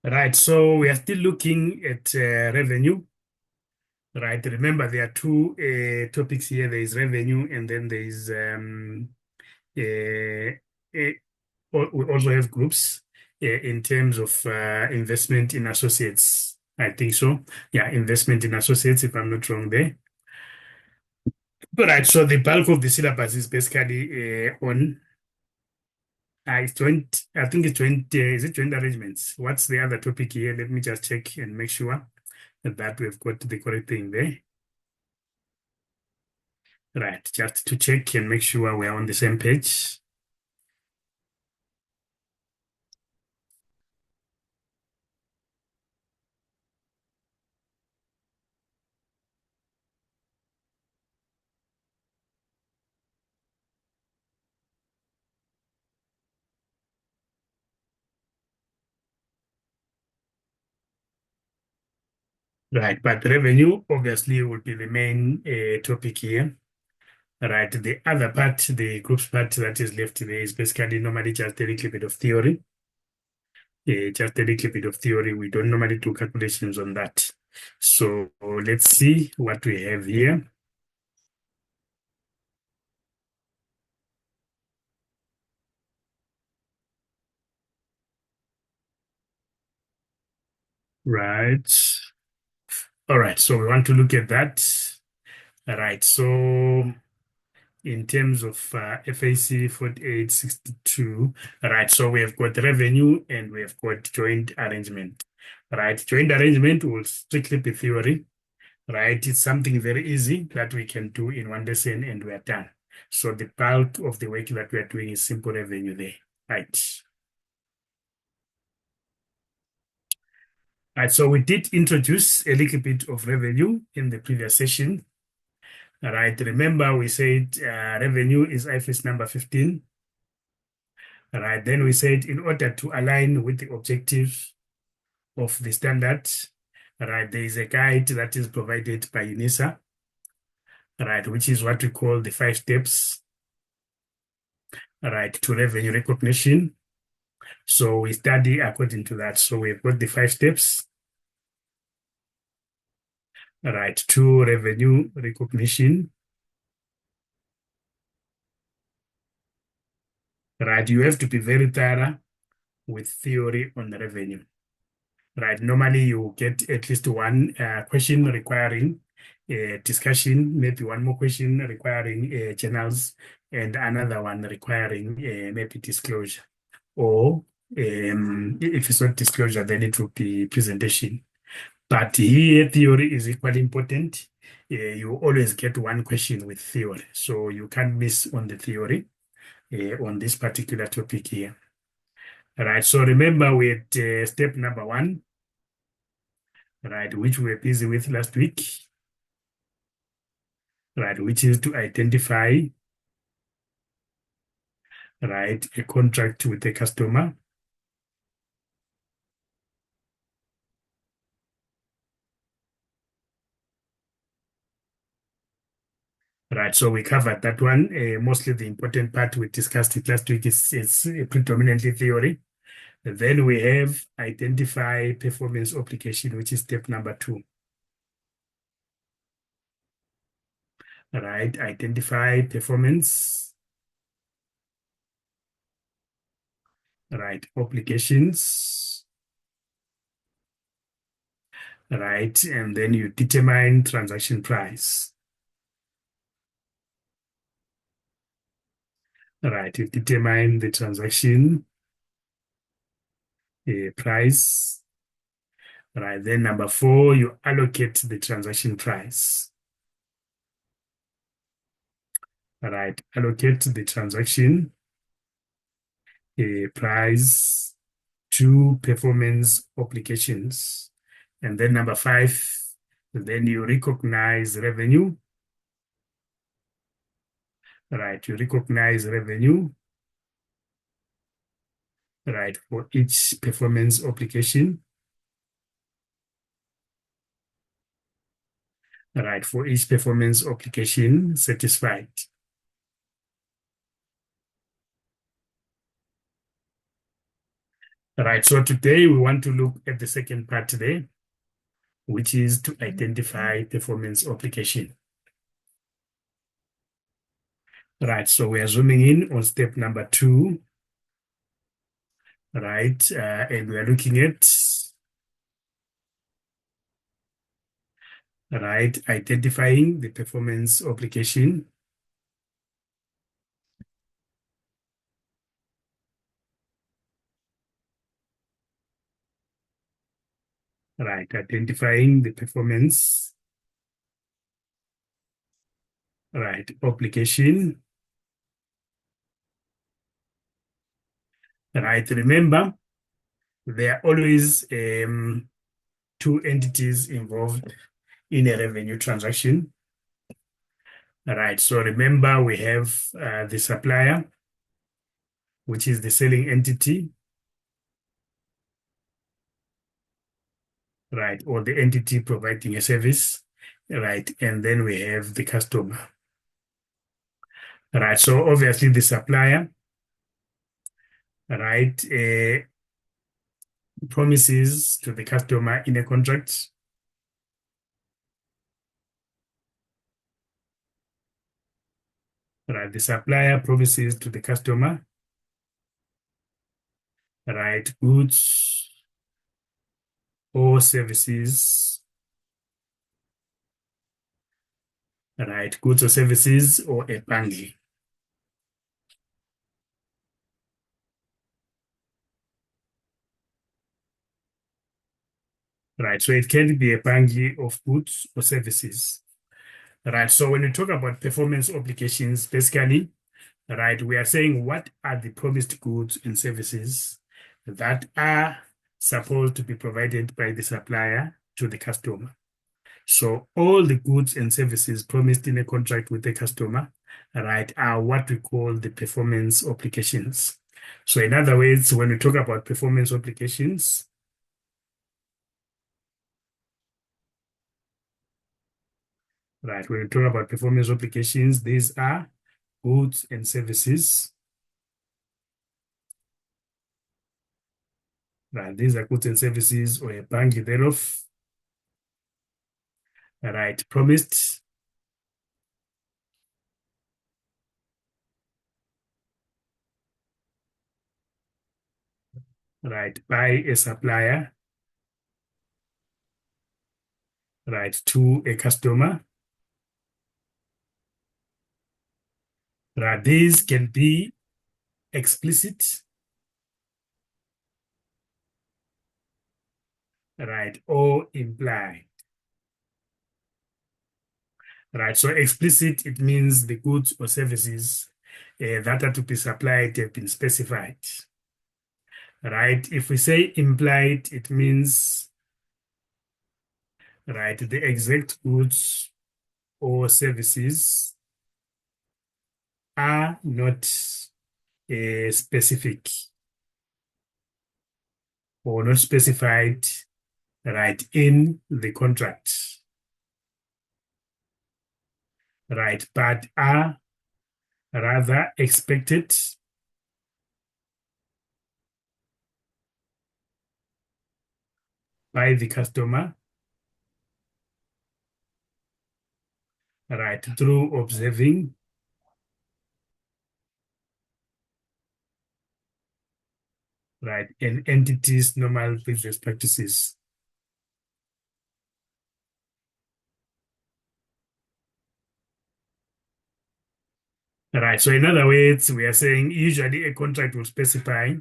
Right, so we are still looking at revenue. Right, remember there are two topics here. There is revenue, and then there is uh, we also have groups in terms of investment in associates. I think so. Yeah, investment in associates, if I'm not wrong there. All right, so the bulk of the syllabus is basically on it's joint, I think it's joint, is it joint arrangements? What's the other topic here? Let me just check and make sure that we've got the correct thing there. Right, just to check and make sure we're on the same page. Right, but revenue obviously will be the main topic here. Right, the other part, the group's part that is left there is basically normally just a little bit of theory. Just a little bit of theory. We don't normally do calculations on that. So let's see what we have here. Right. All right, so we want to look at that. All right, so in terms of FAC 4862, right, so we have got revenue and we have got joint arrangement. Right, joint arrangement will strictly be theory, right? It's something very easy that we can do in one lesson and we are done. So the bulk of the work that we are doing is simple revenue there, right? Right, so we did introduce a little bit of revenue in the previous session. All right, remember we said revenue is IFRS number 15. All right, then we said in order to align with the objective of the standard, all right, there is a guide that is provided by UNISA, all right, which is what we call the 5 steps, all right, to revenue recognition. So we study according to that. So we've got the 5 steps, all right, to revenue recognition. Right, you have to be very thorough with theory on the revenue. Right, normally you get at least one question requiring discussion, maybe one more question requiring journals, and another one requiring maybe disclosure. Or if it's not disclosure, then it will be presentation. But here, theory is equally important. You always get one question with theory, so you can't miss on the theory on this particular topic here. All right, so remember we had step number 1, right, which we were busy with last week, right, which is to identify, right, a contract with the customer. Right, so we covered that one. Mostly the important part we discussed it last week is predominantly theory. Then we have identify performance obligation, which is step number 2. Right, identify performance, right, obligations, right, and then you determine transaction price. Right, you determine the transaction price. Right, then number 4, you allocate the transaction price. Right, allocate the transaction price to performance obligations. And then number 5, then you recognize revenue. Right, you recognize revenue, right, for each performance obligation. Right, for each performance obligation satisfied. Right, so today we want to look at the second part there, which is to identify performance obligation. Right, so we are zooming in on step number 2, right, and we are looking at, right, identifying the performance obligation. Right, identifying the performance, right, obligation. Right, remember, there are always two entities involved in a revenue transaction. Right, so remember we have the supplier, which is the selling entity, right, or the entity providing a service, right, and then we have the customer. Right, so obviously the supplier, right, promises to the customer in a contract, right, the supplier promises to the customer, right, goods or services, right, goods or services or a bundle. Right, so it can be a bundle of goods or services. Right, so when we talk about performance obligations, basically, right, we are saying what are the promised goods and services that are supposed to be provided by the supplier to the customer. So all the goods and services promised in a contract with the customer, right, are what we call the performance obligations. So in other words, when we talk about performance obligations, right, when we talk about performance obligations, these are goods and services. Right, these are goods and services or a bundle thereof. Right, promised. Right, by a supplier. Right, to a customer. Right, these can be explicit. Right, or implied. Right, so explicit, it means the goods or services that are to be supplied have been specified. Right, if we say implied, it means, right, the exact goods or services are not specific or not specified, right, in the contract, right, but are rather expected by the customer, right, through observing, right, an entity's normal business practices. Right, so in other words, we are saying usually a contract will specify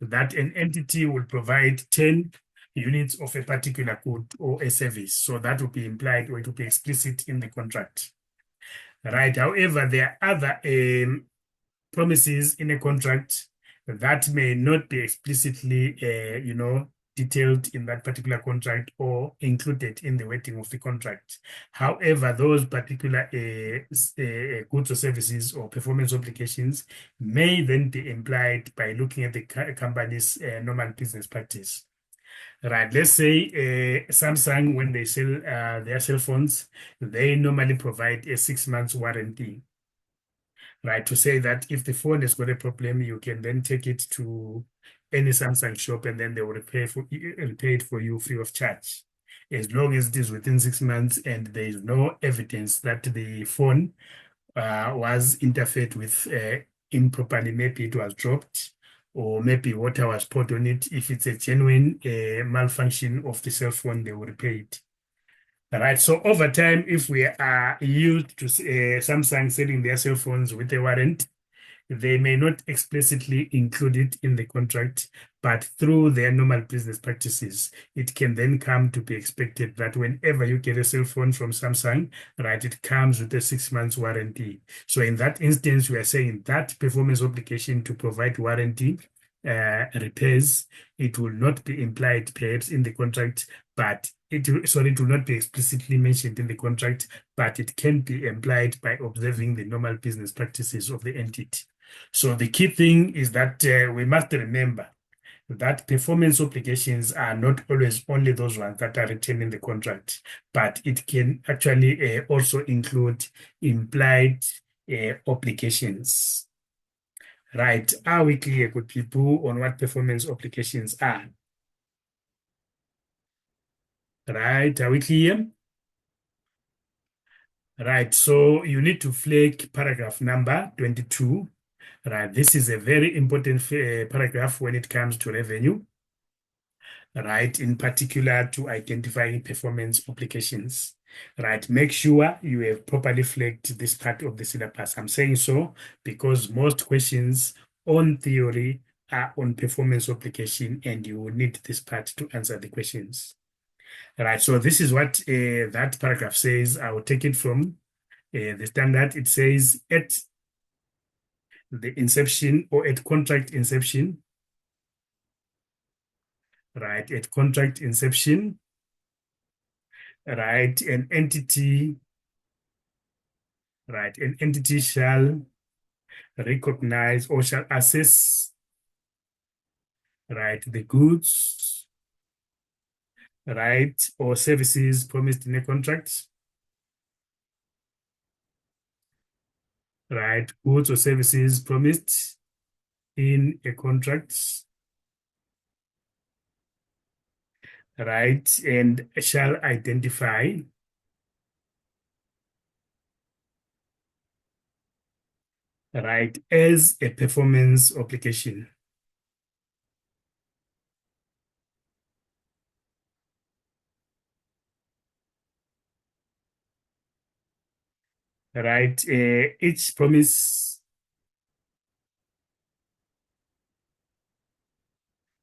that an entity will provide 10 units of a particular good or a service. So that will be implied or it will be explicit in the contract. Right. However, there are other promises in a contract that may not be explicitly, detailed in that particular contract or included in the wording of the contract. However, those particular goods or services or performance obligations may then be implied by looking at the company's normal business practice. Right, let's say Samsung, when they sell their cell phones, they normally provide a 6 months warranty. right? To say that if the phone has got a problem, you can then take it to any Samsung shop and then they will repair it for you free of charge. As long as it is within 6 months and there is no evidence that the phone was interfered with improperly, maybe it was dropped or maybe water was poured on it. If it's a genuine malfunction of the cell phone, they will repair it. All right. So over time, if we are used to Samsung selling their cell phones with a warranty, they may not explicitly include it in the contract, but through their normal business practices, it can then come to be expected that whenever you get a cell phone from Samsung, right, it comes with a 6 months warranty. So in that instance, we are saying that performance obligation to provide warranty repairs, it will not be implied perhaps in the contract, but it will not be explicitly mentioned in the contract, but it can be implied by observing the normal business practices of the entity. So the key thing is that we must remember that performance obligations are not always only those ones that are written in the contract, but it can actually also include implied obligations. Right. Are we clear, good people, on what performance obligations are? Right. Are we clear? Right. So you need to flag paragraph number 22. Right. This is a very important paragraph when it comes to revenue. Right. In particular, to identifying performance obligations. Right. Make sure you have properly flagged this part of the syllabus. I'm saying so because most questions on theory are on performance obligation, and you will need this part to answer the questions. Right. So this is what that paragraph says. I will take it from the standard. It says at the inception or at contract inception, right? At contract inception, right? An entity shall recognize or shall assess, right, the goods, right, or services promised in a contract, right, goods or services promised in a contract, right, and shall identify, right, as a performance obligation. Right, each promise,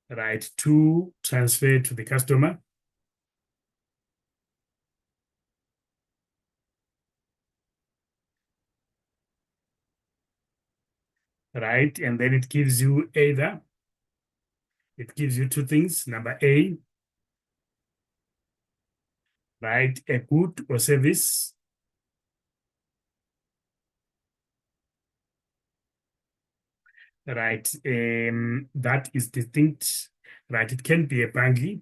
right, to transfer to the customer, right, and then it gives you two things. Number A, right, a good or service, right, that is distinct, right, it can be a bundle,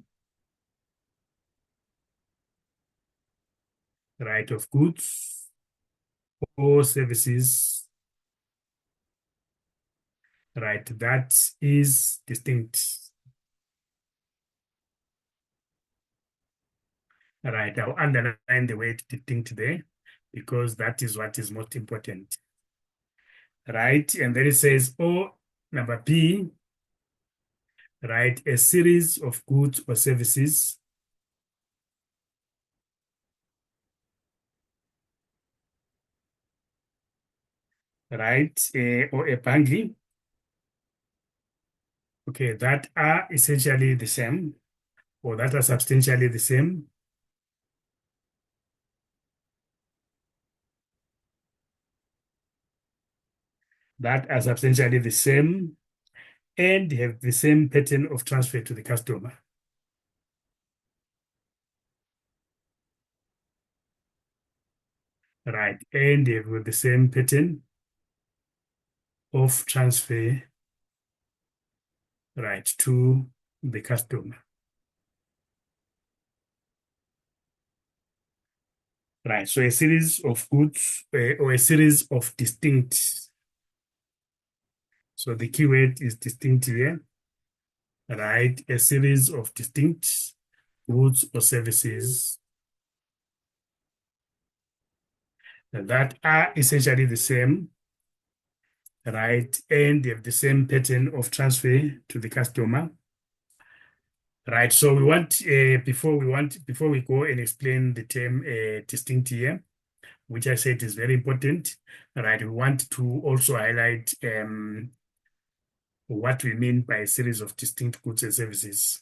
right, of goods or services, right, that is distinct. Right, I'll underline the word distinct there because that is what is most important. Right, and then it says, oh, number B, right, a series of goods or services, right, or a bundle, okay, that are essentially the same or that are substantially the same, and have the same pattern of transfer to the customer. Right, and have the same pattern of transfer, right, to the customer. Right, so a series of goods or a series of distinct So the keyword is distinct here, right? A series of distinct goods or services that are essentially the same, right? And they have the same pattern of transfer to the customer, right? So we want, before we go and explain the term distinct here, which I said is very important, right? We want to also highlight what we mean by a series of distinct goods and services.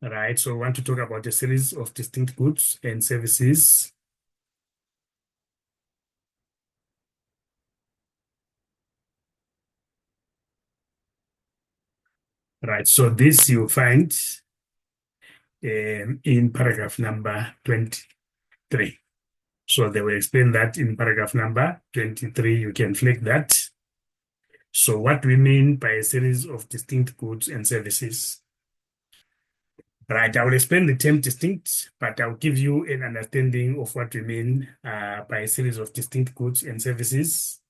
Right, so we want to talk about a series of distinct goods and services. Right, so this you'll find in paragraph number 23. So they will explain that in paragraph number 23. You can flag that. So what we mean by a series of distinct goods and services. Right, I will explain the term distinct, but I'll give you an understanding of what we mean by a series of distinct goods and services.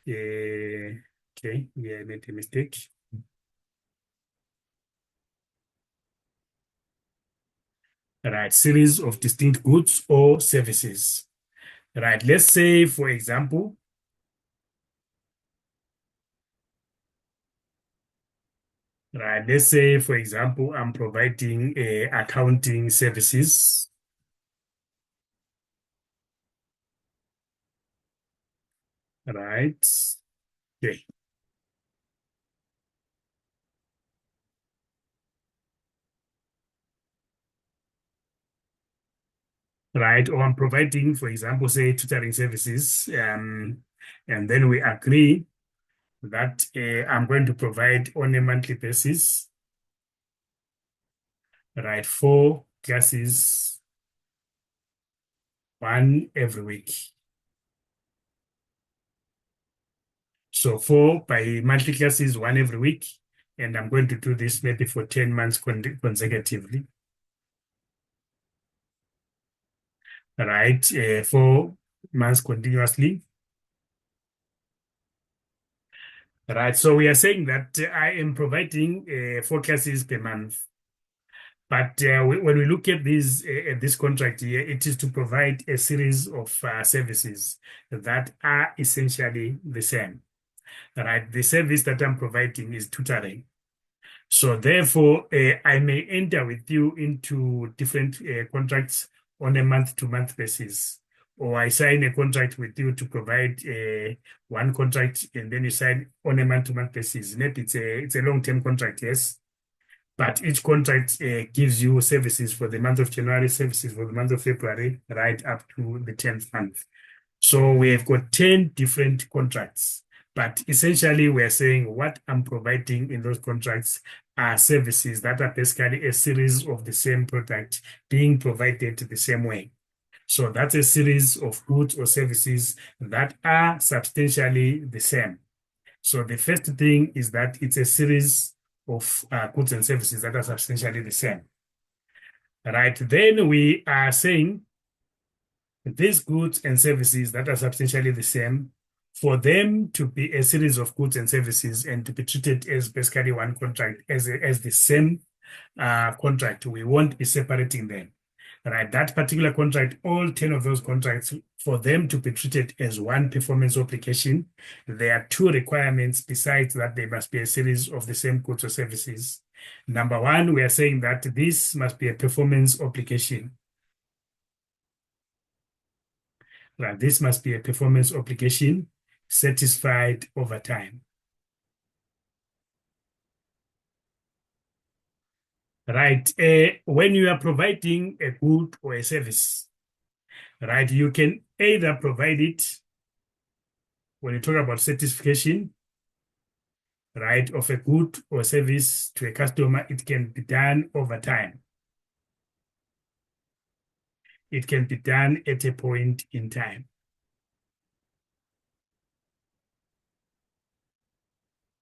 Okay, yeah, I made a mistake. Right, series of distinct goods or services. Right, let's say, for example, I'm providing accounting services. Right, okay. Right, or I'm providing, for example, say tutoring services, and then we agree that I'm going to provide on a monthly basis, right, 4 classes, one every week. So 4 by monthly classes, one every week, and I'm going to do this maybe for 10 months consecutively, right? 4 months continuously. Right, so we are saying that I am providing 4 classes per month. But when we look at this contract here, it is to provide a series of services that are essentially the same. Right, the service that I'm providing is tutoring. So therefore, I may enter with you into different contracts on a month-to-month basis, or I sign a contract with you to provide one contract, and then you sign on a month-to-month basis. Maybe it's a long-term contract, yes, but each contract gives you services for the month of January, services for the month of February, right up to the 10th month. So we have got 10 different contracts, but essentially we're saying what I'm providing in those contracts are services that are basically a series of the same product being provided the same way. So that's a series of goods or services that are substantially the same. So the first thing is that it's a series of goods and services that are substantially the same. Right, then we are saying these goods and services that are substantially the same, for them to be a series of goods and services and to be treated as basically one contract, as the same contract, we won't be separating them. Right, that particular contract, all 10 of those contracts, for them to be treated as one performance obligation, there are 2 requirements besides that they must be a series of the same goods or services. Number one, we are saying that this must be a performance obligation. Right, this must be a performance obligation satisfied over time. Right, when you are providing a good or a service, right, you can either provide it when you talk about certification, right, of a good or service to a customer. It can be done over time. It can be done at a point in time.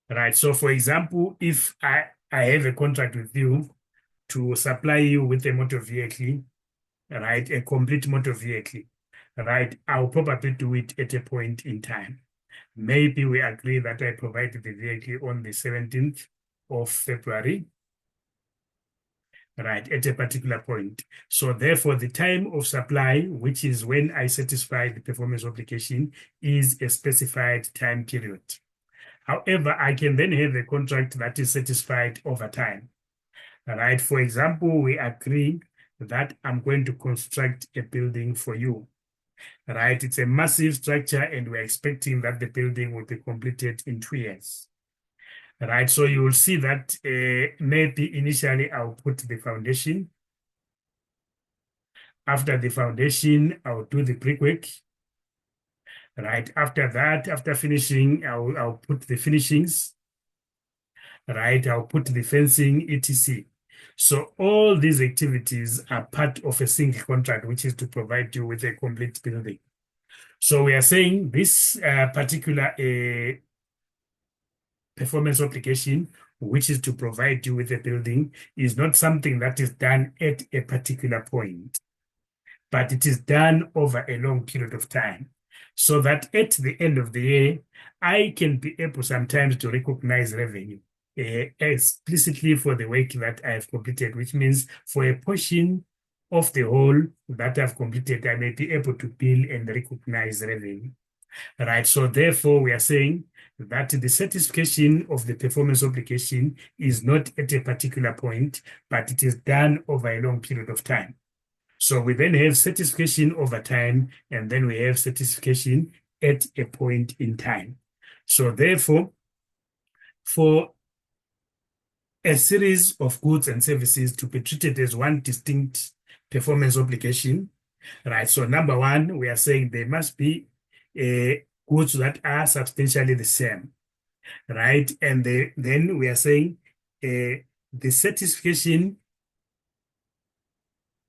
Right, so for example, if I have a contract with you to supply you with a motor vehicle, right, a complete motor vehicle, right, I'll probably do it at a point in time. Maybe we agree that I provide the vehicle on the 17th of February, right, at a particular point. So therefore, the time of supply, which is when I satisfy the performance obligation, is a specified time period. However, I can then have a contract that is satisfied over time. Right. For example, we agree that I'm going to construct a building for you. Right. It's a massive structure, and we're expecting that the building will be completed in 2 years. Right. So you will see that maybe initially I'll put the foundation. After the foundation, I'll do the brickwork. Right. After that, after finishing, I'll put the finishings. Right. I'll put the fencing, etc. So all these activities are part of a single contract, which is to provide you with a complete building. So we are saying this particular performance obligation, which is to provide you with a building, is not something that is done at a particular point, but it is done over a long period of time. So that at the end of the year, I can be able sometimes to recognize revenue explicitly for the work that I have completed, which means for a portion of the whole that I've completed, I may be able to bill and recognize revenue. Right. So therefore, we are saying that the certification of the performance obligation is not at a particular point, but it is done over a long period of time. So we then have certification over time, and then we have certification at a point in time. So therefore, for a series of goods and services to be treated as one distinct performance obligation, right? So number one, we are saying there must be goods that are substantially the same, right? And then we are saying the certification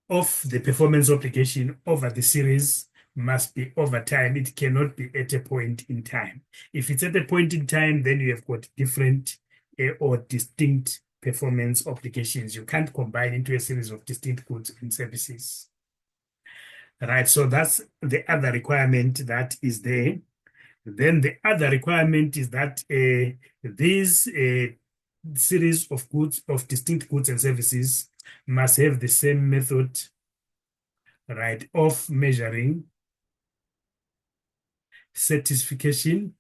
of the performance obligation over the series must be over time. It cannot be at a point in time. If it's at a point in time, then you have got different or distinct performance obligations. You can't combine into a series of distinct goods and services. Right, so that's the other requirement that is there. Then the other requirement is that these series of goods, of distinct goods and services, must have the same method, right, of measuring, certification,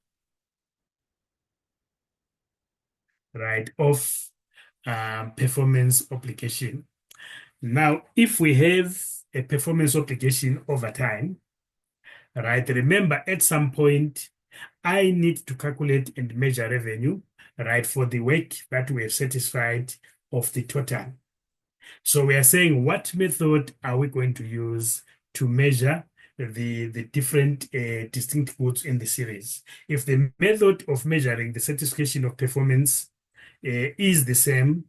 right, of performance obligation. Now, if we have a performance obligation over time, right, remember at some point, I need to calculate and measure revenue, right, for the work that we have satisfied of the total. So we are saying, what method are we going to use to measure the different distinct goods in the series? If the method of measuring the certification of performance is the same,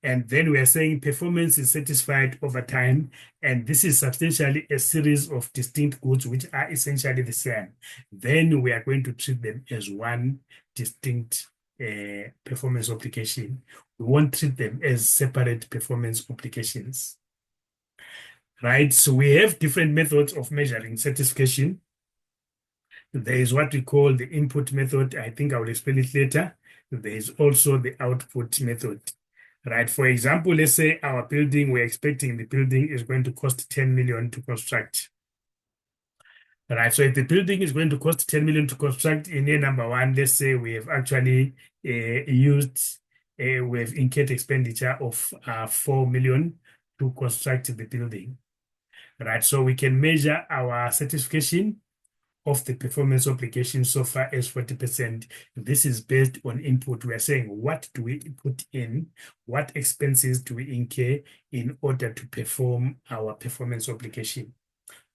and then we are saying performance is satisfied over time, and this is substantially a series of distinct goods which are essentially the same, then we are going to treat them as one distinct performance obligation. We won't treat them as separate performance obligations. Right? So we have different methods of measuring certification. There is what we call the input method. I think I will explain it later. There is also the output method. Right. For example, let's say our building, we're expecting the building is going to cost 10 million to construct. Right. So if the building is going to cost 10 million to construct in year number one, let's say we have actually we have incurred expenditure of 4 million to construct the building. Right. So we can measure our certification of the performance obligation so far as 40%. This is based on input. We are saying, what do we put in? What expenses do we incur in order to perform our performance obligation,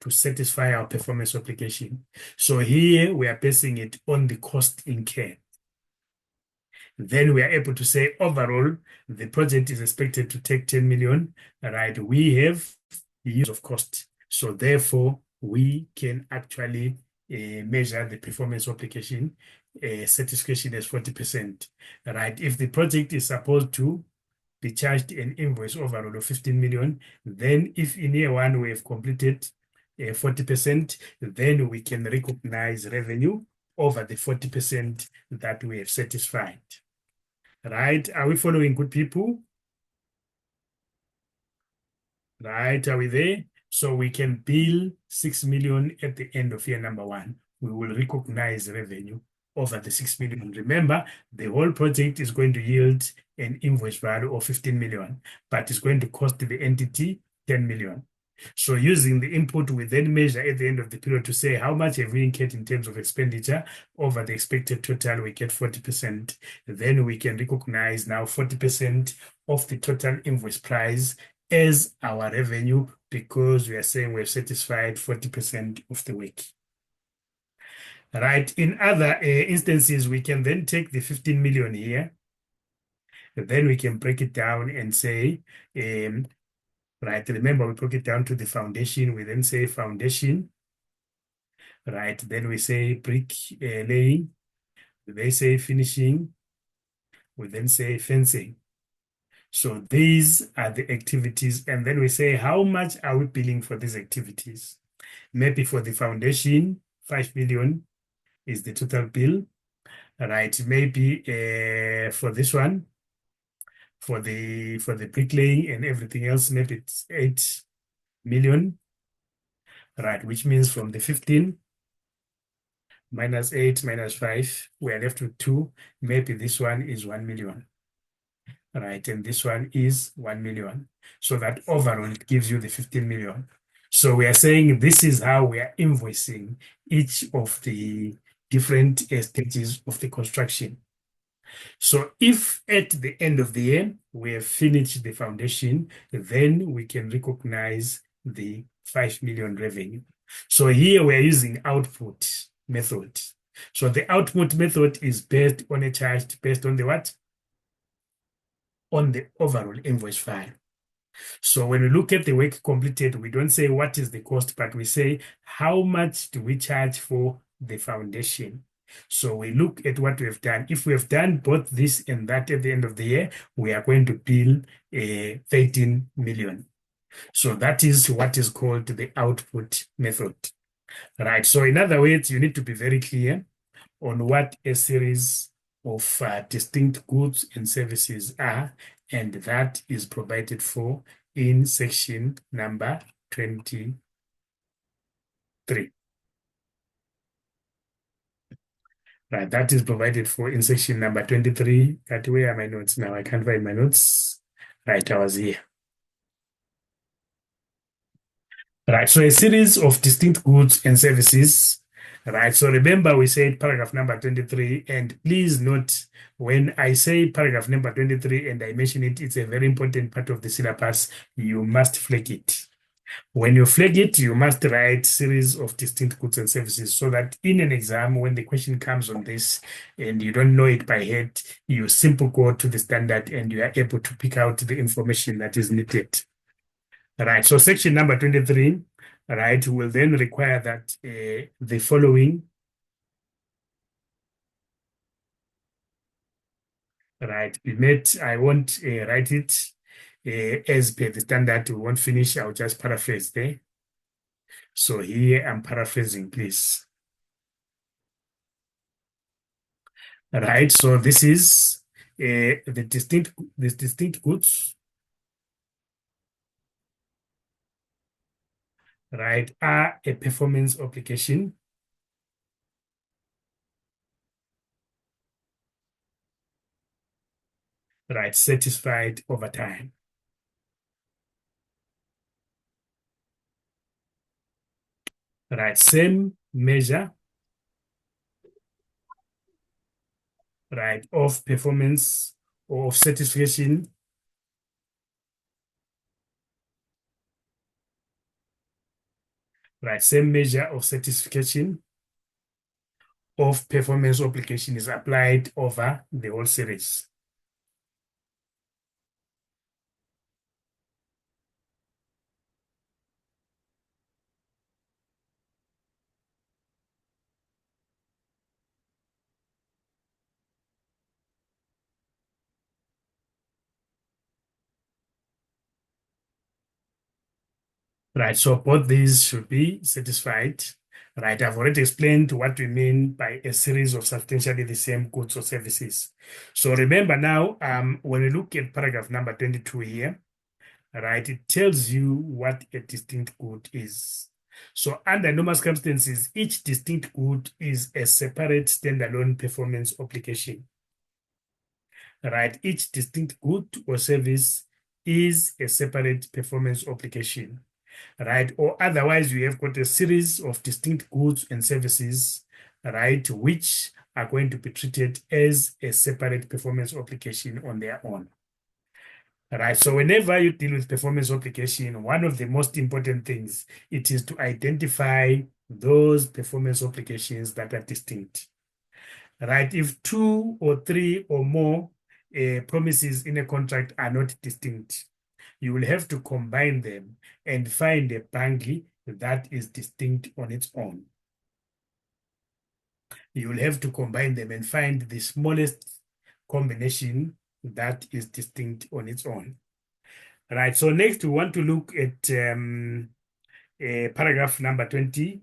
to satisfy our performance obligation? So here we are basing it on the cost incurred. Then we are able to say, overall, the project is expected to take 10 million, right? We have the use of cost. So therefore, we can actually measure the performance obligation certification as 40%, right? If the project is supposed to be charged an invoice overall of 15 million. Then if in year one we have completed 40%, then we can recognize revenue over the 40% that we have satisfied. Right? Are we following, good people? Right? Are we there? So we can bill 6 million at the end of year number one. We will recognize revenue over the 6 million. Remember, the whole project is going to yield an invoice value of 15 million, but it's going to cost the entity 10 million. So using the input, we then measure at the end of the period to say how much have we incurred in terms of expenditure over the expected total, we get 40%. Then we can recognize now 40% of the total invoice price as our revenue because we are saying we've satisfied 40% of the work. Right. In other instances, we can then take the 15 million here. Then we can break it down and say, right, remember we broke it down to the foundation. We then say foundation. Right. Then we say brick laying. They say finishing. We then say fencing. So these are the activities. And then we say, how much are we billing for these activities? Maybe for the foundation, 5 million is the total bill. Right. Maybe for this one, for the bricklaying and everything else, maybe it's 8 million. Right, which means from the 15 minus 8 minus 5, we are left with 2. Maybe this one is 1 million. Right, and this one is 1 million. So that overall it gives you the 15 million. So we are saying this is how we are invoicing each of the different stages of the construction. So if at the end of the year we have finished the foundation, then we can recognize the 5 million revenue. So here we're using output method. So the output method is based on a charge based on the what? On the overall invoice file. So when we look at the work completed, we don't say what is the cost, but we say how much do we charge for the foundation. So we look at what we have done. If we have done both this and that at the end of the year, we are going to bill 13 million. So that is what is called the output method. Right. So in other words, you need to be very clear on what a series of distinct goods and services are, and that is provided for in section number 23. Right, that is provided for in section number 23. That where are my notes now? I can't find my notes. Right, I was here. Right, so a series of distinct goods and services. Right, so remember we said paragraph number 23, and please note when I say paragraph number 23 and I mention it, it's a very important part of the syllabus. You must flag it. When you flag it, you must write series of distinct goods and services so that in an exam, when the question comes on this and you don't know it by head, you simply go to the standard and you are able to pick out the information that is needed. Right, so section number 23, right, will then require that the following, right, be met. I won't write it as per the standard. We won't finish. I'll just paraphrase there. So here I'm paraphrasing, please. Right, so this is the distinct goods, right, are a performance obligation, right, satisfied over time. Right, same measure, right, of performance or of satisfaction, right, same measure of satisfaction of performance obligation is applied over the whole series. Right, so both these should be satisfied. Right, I've already explained what we mean by a series of substantially the same goods or services. So remember now, when we look at paragraph number 22 here, right, it tells you what a distinct good is. So under normal circumstances, each distinct good is a separate standalone performance obligation. Right, each distinct good or service is a separate performance obligation. Right, or otherwise you have got a series of distinct goods and services, right, which are going to be treated as a separate performance obligation on their own. Right, so whenever you deal with performance obligation, one of the most important things it is to identify those performance obligations that are distinct. Right, if two or three or more promises in a contract are not distinct, you will have to combine them and find a bundle that is distinct on its own. You will have to combine them and find the smallest combination that is distinct on its own. Right, so next we want to look at paragraph number 20.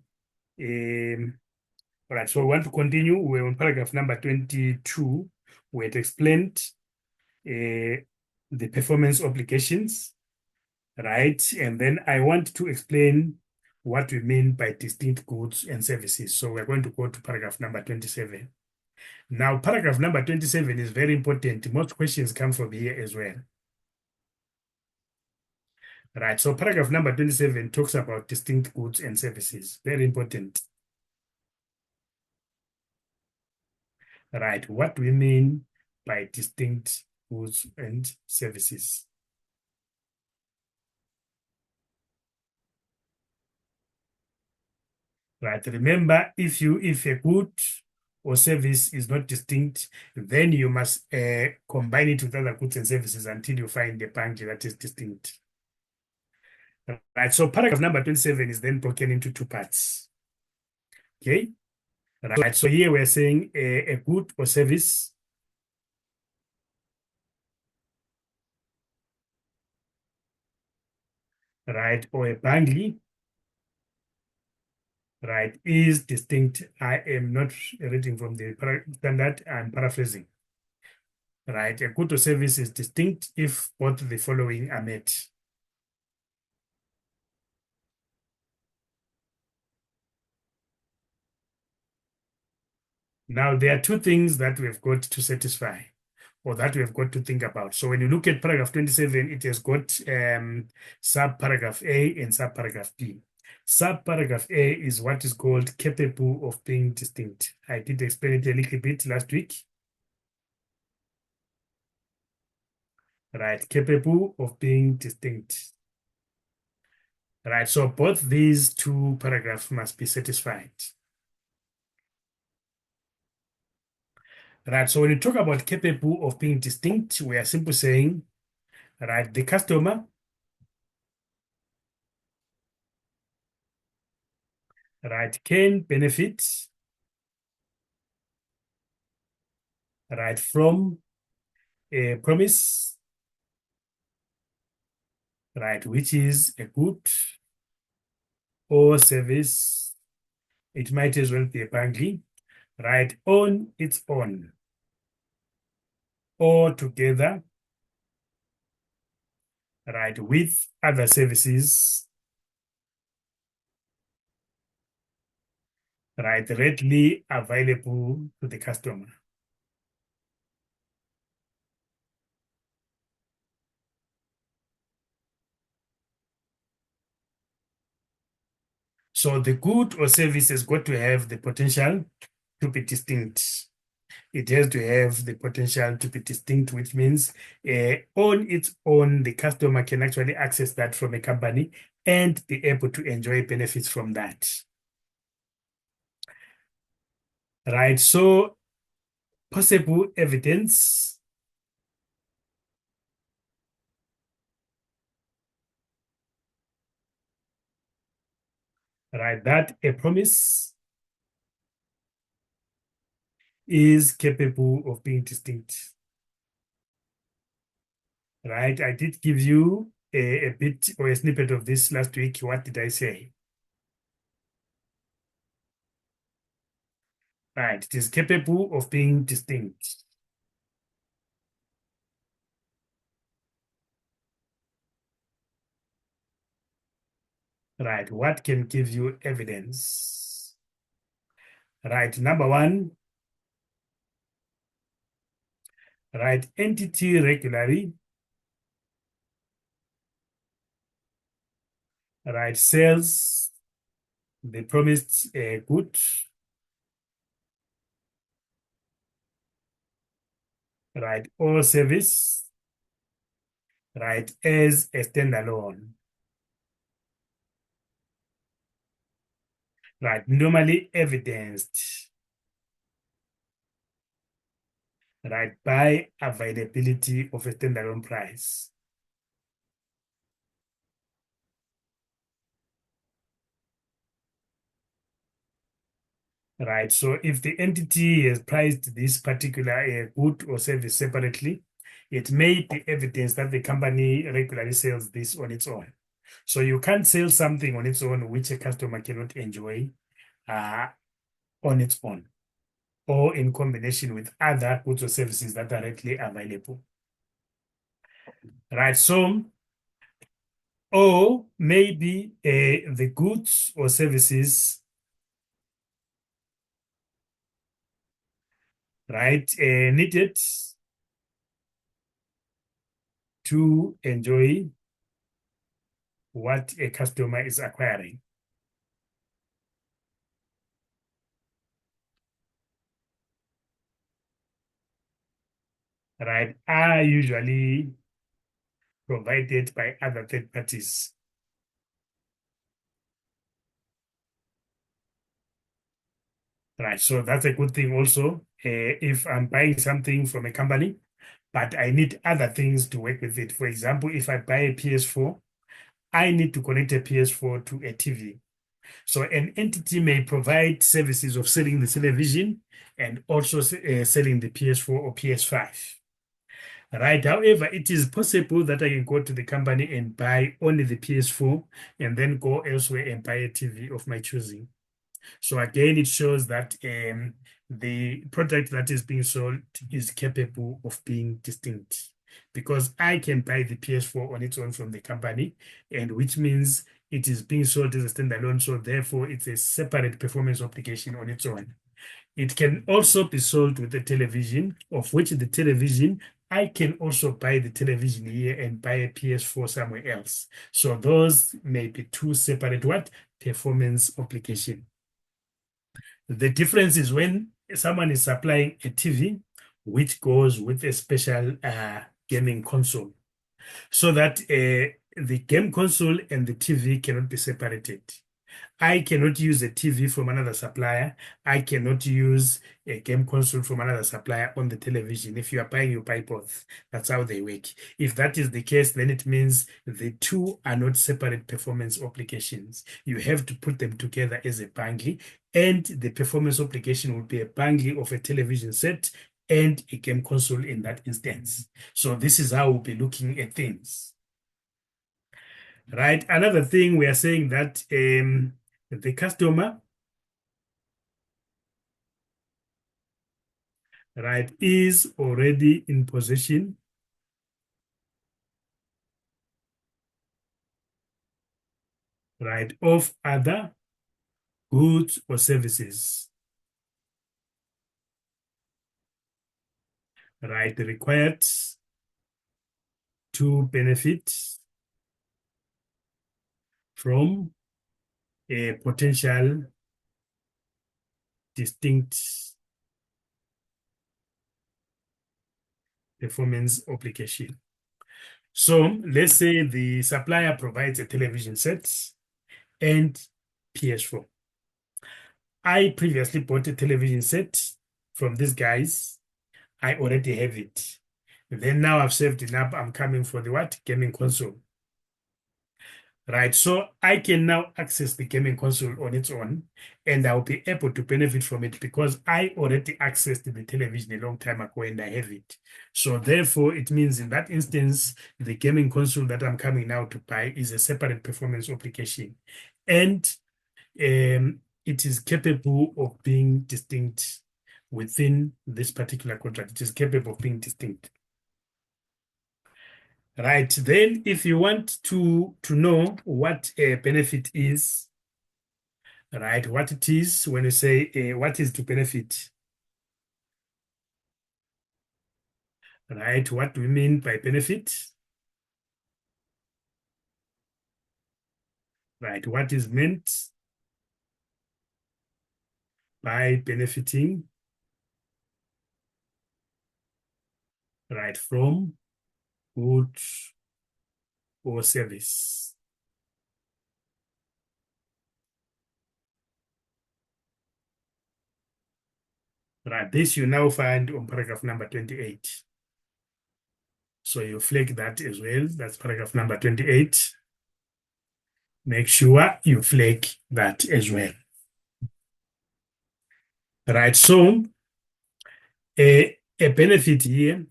All right, so we want to continue. We're on paragraph number 22. We had explained the performance obligations, right? And then I want to explain what we mean by distinct goods and services. So we're going to go to paragraph number 27. Now, paragraph number 27 is very important. Most questions come from here as well. Right, so paragraph number 27 talks about distinct goods and services. Very important. Right, what do we mean by distinct goods and services? Right, remember, if a good or service is not distinct, then you must combine it with other goods and services until you find a bundle that is distinct. Right, so paragraph number 27 is then broken into two parts. Okay, right, so here we're saying a good or service, right, or a bundle, right, is distinct. I am not reading from the standard, I'm paraphrasing. Right, a good or service is distinct if both the following are met. Now, there are two things that we've got to satisfy or that we've got to think about. So when you look at paragraph 27, it has got subparagraph A and subparagraph B. Subparagraph A is what is called capable of being distinct. I did explain it a little bit last week. Right, capable of being distinct. Right, so both these two paragraphs must be satisfied. Right, so when you talk about capable of being distinct, we are simply saying, right, the customer, right, can benefit, right, from a promise, right, which is a good or service. It might as well be a bundle, right, on its own or together, right, with other services, right, readily available to the customer. So the good or service has got to have the potential to be distinct. It has to have the potential to be distinct, which means on its own, the customer can actually access that from a company and be able to enjoy benefits from that. Right, so possible evidence, right, that a promise is capable of being distinct. Right, I did give you a bit or a snippet of this last week. What did I say? Right, it is capable of being distinct. Right, what can give you evidence? Right, number one, right, entity regularly, right, sells the promised good, right, or service, right, as a standalone, right, normally evidenced, right, by availability of a standalone price. Right, so if the entity has priced this particular good or service separately, it may be evidence that the company regularly sells this on its own. So you can't sell something on its own which a customer cannot enjoy uh, on its own or in combination with other goods or services that are readily available. Right, so, or maybe the goods or services, right, needed to enjoy what a customer is acquiring. Right, are usually provided by other third parties. Right, so that's a good thing also. If I'm buying something from a company, but I need other things to work with it. For example, if I buy a PS4, I need to connect a PS4 to a TV. So an entity may provide services of selling the television and also selling the PS4 or PS5. Right. However, it is possible that I can go to the company and buy only the PS4 and then go elsewhere and buy a TV of my choosing. So again, it shows that the product that is being sold is capable of being distinct because I can buy the PS4 on its own from the company, and which means it is being sold as a standalone. So therefore, it's a separate performance obligation on its own. It can also be sold with a television, of which the television, I can also buy the television here and buy a PS4 somewhere else. So those may be two separate what? Performance obligation. The difference is when someone is supplying a TV, which goes with a special gaming console, so that the game console and the TV cannot be separated. I cannot use a TV from another supplier. I cannot use a game console from another supplier on the television. If you are buying, you buy both. That's how they work. If that is the case, then it means the two are not separate performance obligations. You have to put them together as a bundle, and the performance obligation will be a bundle of a television set and a game console in that instance. So this is how we'll be looking at things. Right. Another thing we are saying that the customer, right, is already in possession, right, of other goods or services, right, required to benefit from a potential distinct performance obligation. So let's say the supplier provides a television set and PS4. I previously bought a television set from these guys. I already have it. Then now I've saved it up. I'm coming for the what? Gaming console. right? So I can now access the gaming console on its own, and I'll be able to benefit from it because I already accessed the television a long time ago and I have it. So therefore, it means in that instance, the gaming console that I'm coming now to buy is a separate performance application. And it is capable of being distinct within this particular contract. It is capable of being distinct. Right. Then if you want to know what a benefit is, right, what it is when you say what is to benefit, right? What do we mean by benefit? Right. What is meant by benefiting, right, from good or service? Right. This you now find on paragraph number 28. So you flag that as well. That's paragraph number 28. Make sure you flag that as well. Right. So a benefit here,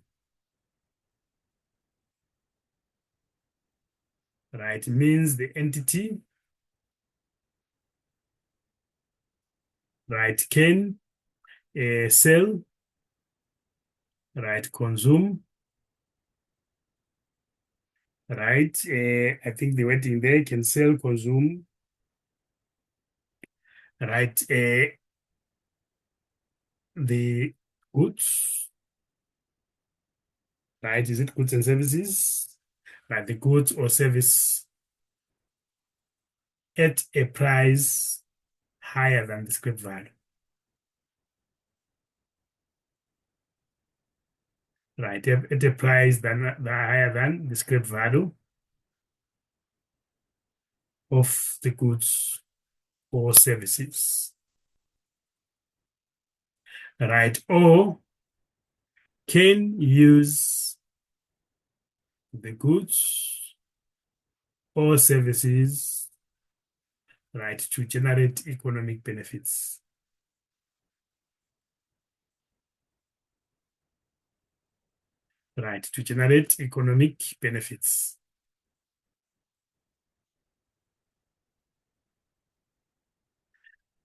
right, means the entity, right, can sell, right, consume, right. I think the wording there can sell, consume, right, the goods, right. Is it goods and services? Right, the goods or service at a price higher than the script value. Right, at a price higher than the script value of the goods or services. Right, or can use the goods or services, right, to generate economic benefits. Right, to generate economic benefits.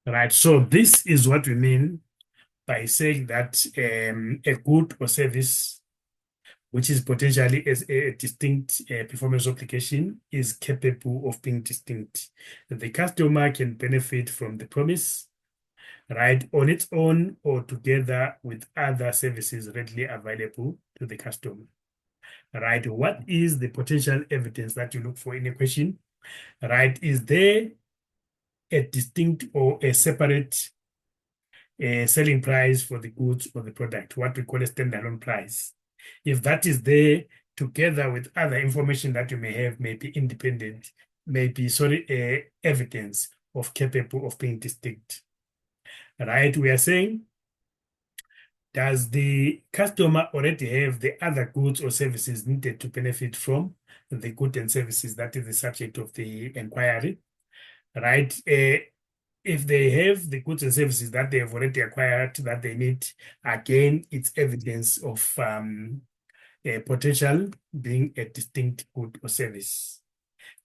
Right, so this is what we mean by saying that a good or service which is potentially as a distinct performance application is capable of being distinct. The customer can benefit from the promise, right, on its own or together with other services readily available to the customer. Right, what is the potential evidence that you look for in a question? Right, is there a distinct or a separate selling price for the goods or the product, what we call a standalone price? If that is there, together with other information that you may have, may be independent, may be, evidence of capable of being distinct. Right, we are saying, does the customer already have the other goods or services needed to benefit from the goods and services that is the subject of the inquiry? Right? If they have the goods and services that they have already acquired that they need, again, it's evidence of a potential being a distinct good or service.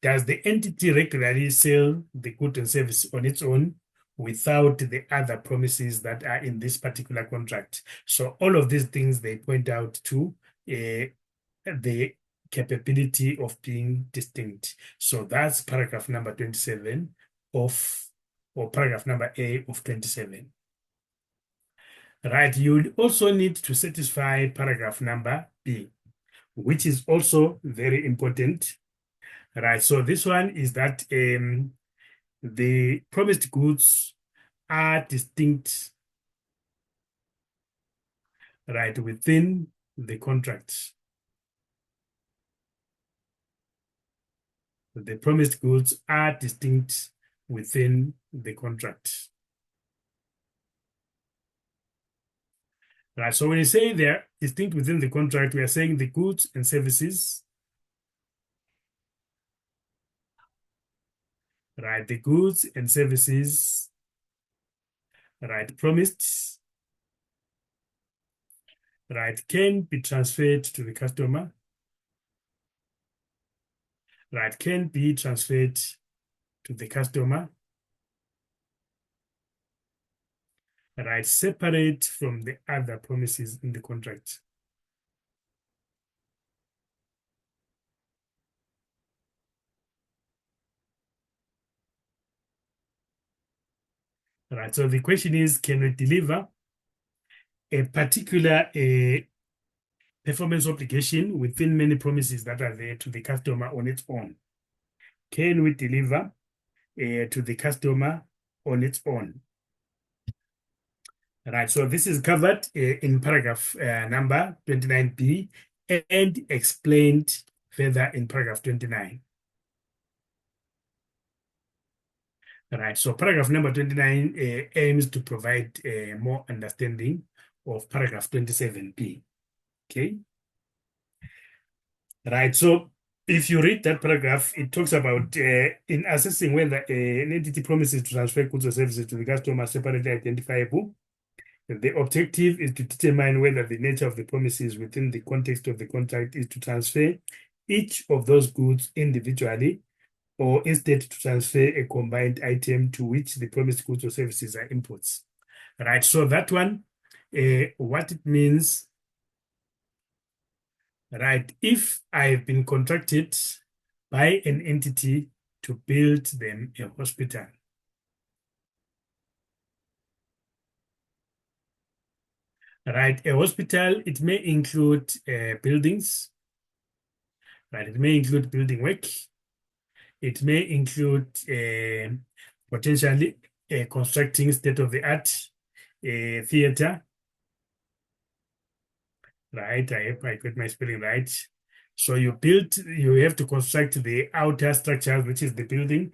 Does the entity regularly sell the good and service on its own without the other promises that are in this particular contract? So all of these things, they point out to the capability of being distinct. So that's paragraph number 27 of, or paragraph number A of 27. Right, you would also need to satisfy paragraph number B, which is also very important. Right, so this one is that the promised goods are distinct, right, within the contract. The promised goods are distinct within the contract. Right, so when you say they're distinct within the contract, we are saying the goods and services right? The goods and services, right, promised, right, can be transferred to the customer, right, can be transferred to the customer, right, separate from the other promises in the contract. Right, so the question is, can we deliver a particular performance obligation within many promises that are there to the customer on its own? Can we deliver to the customer on its own? Right, so this is covered in paragraph number 29b and explained further in paragraph 29. Right, so paragraph number 29 aims to provide more understanding of paragraph 27b. Okay, right, so if you read that paragraph, it talks about in assessing whether an entity promises to transfer goods or services to the customer separately identifiable. The objective is to determine whether the nature of the promises within the context of the contract is to transfer each of those goods individually or instead to transfer a combined item to which the promised goods or services are inputs. Right, so that one, what it means, right, if I've been contracted by an entity to build them a hospital, right, a hospital, it may include buildings, right, it may include building work, it may include potentially constructing state-of-the-art theater, right? I hope I got my spelling right. So you have to construct the outer structure, which is the building.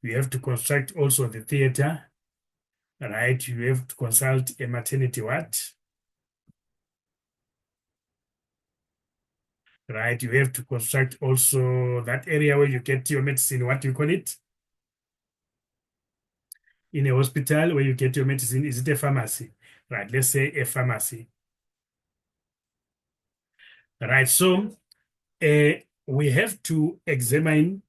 You have to construct also the theater, right? You have to consult a maternity ward, right? You have to construct also that area where you get your medicine. What do you call it? In a hospital where you get your medicine, is it a pharmacy? Right, let's say a pharmacy. Right, so we have to examine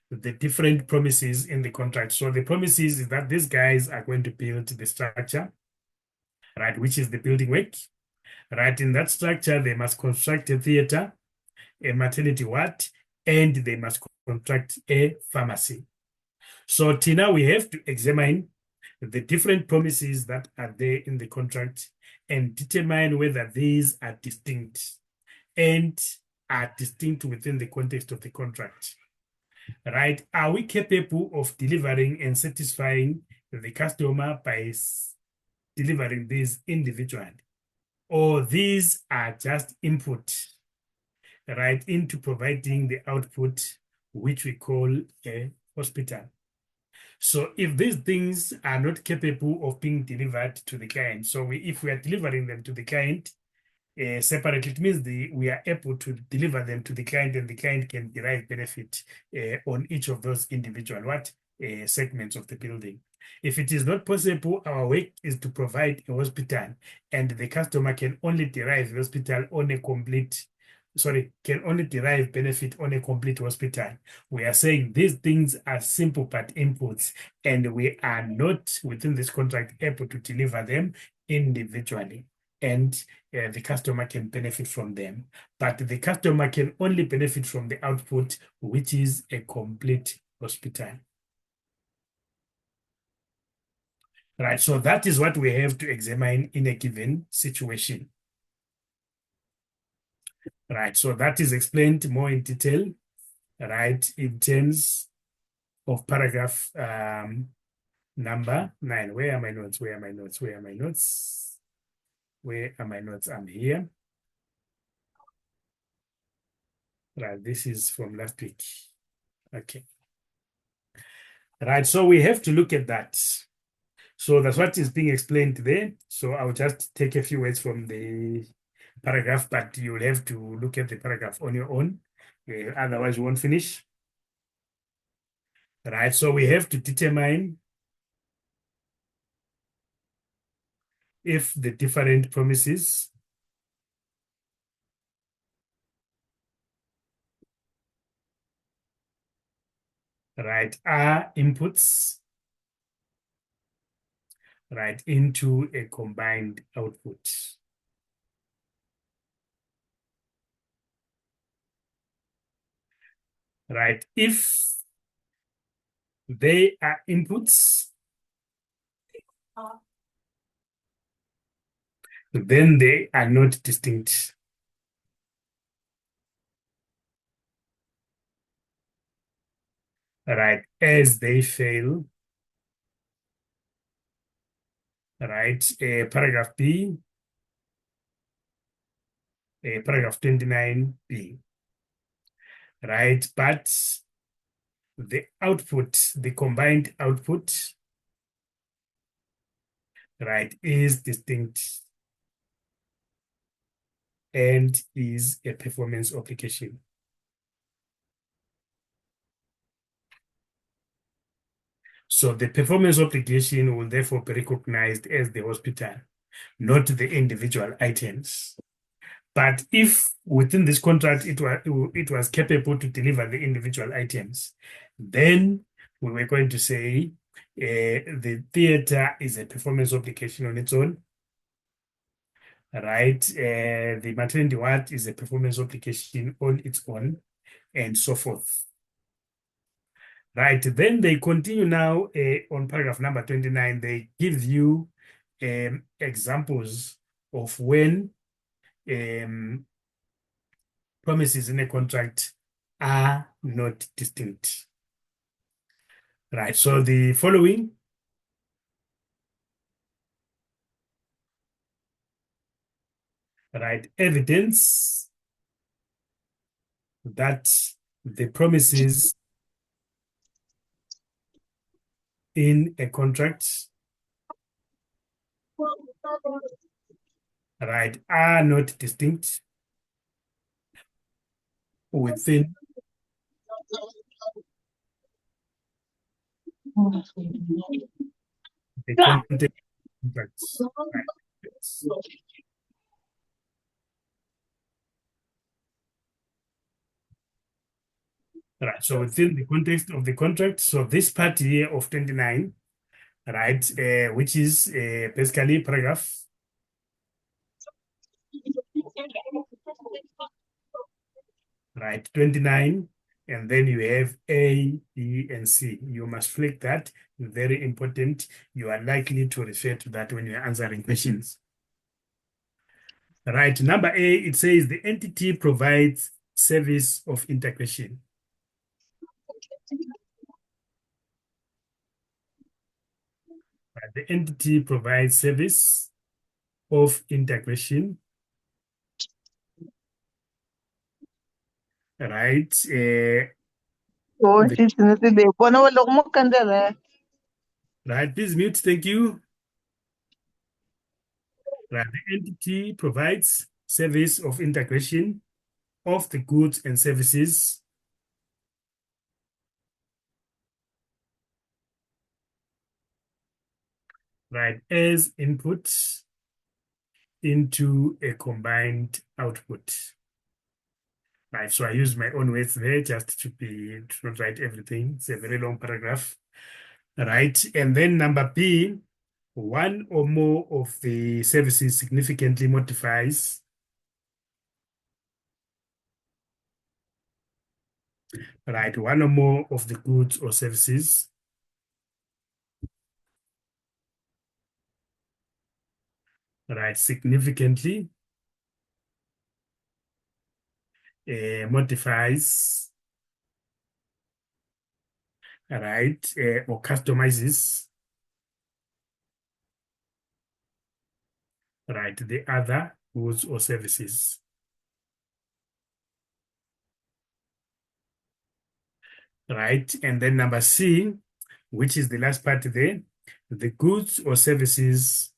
the different promises in the contract. So the promises is that these guys are going to build the structure, right, which is the building work. Right, in that structure, they must construct a theater, a maternity ward, and they must construct a pharmacy. So Tina, we have to examine the different promises that are there in the contract and determine whether these are distinct and are distinct within the context of the contract. Right? Are we capable of delivering and satisfying the customer by delivering these individually? Or these are just input, right, into providing the output, which we call a hospital. So if these things are not capable of being delivered to the client, so if we are delivering them to the client, separately, it means we are able to deliver them to the client and the client can derive benefit on each of those individual segments of the building. If it is not possible, our work is to provide a hospital and the customer can only derive the hospital on a complete, sorry, can only derive benefit on a complete hospital. We are saying these things are simple but inputs and we are not within this contract able to deliver them individually. And the customer can benefit from them. But the customer can only benefit from the output, which is a complete hospital. Right, so that is what we have to examine in a given situation. Right, so that is explained more in detail, right, in terms of paragraph number 9. Where are my notes? Where are my notes? Where are my notes? Where are my notes? I'm here. Right, this is from last week. Okay. Right, so we have to look at that. So that's what is being explained there. So I'll just take a few words from the paragraph, but you'll have to look at the paragraph on your own. Otherwise, you won't finish. right? So we have to determine if the different promises right are inputs right into a combined output. Right, if they are inputs, then they are not distinct. Right, as they fail, right, paragraph B, paragraph 29B, right, but the output, the combined output, right, is distinct and is a performance obligation. So the performance obligation will therefore be recognized as the hospital, not the individual items. But if within this contract it was capable to deliver the individual items, then we were going to say the theater is a performance obligation on its own, right? The maternity ward is a performance obligation on its own, and so forth. Right, then they continue now on paragraph number 29. They give you examples of when um, promises in a contract are not distinct. Right, so the following, right, evidence that the promises in a contract, right, are not distinct within the context of contracts. Right. Right. So within the context of the contract, so this part here of 29, right, which is basically paragraph, right, 29, and then you have A, B, and C. You must flag that. Very important. You are likely to refer to that when you're answering questions. Right, number A, it says the entity provides service of integration. Right, the entity provides service of integration, right? Oo, The, sinunod po na wala akong magkandala. right, please mute, thank you. Right, the entity provides service of integration of the goods and services, right, as input into a combined output. Right, so I use my own words there just to not write everything. It's a very long paragraph. Right, and then number B, one or more of the services significantly modifies, right, one or more of the goods or services, right, significantly modifies, right, or customizes, right, the other goods or services. Right, and then number C, which is the last part there, the goods or services,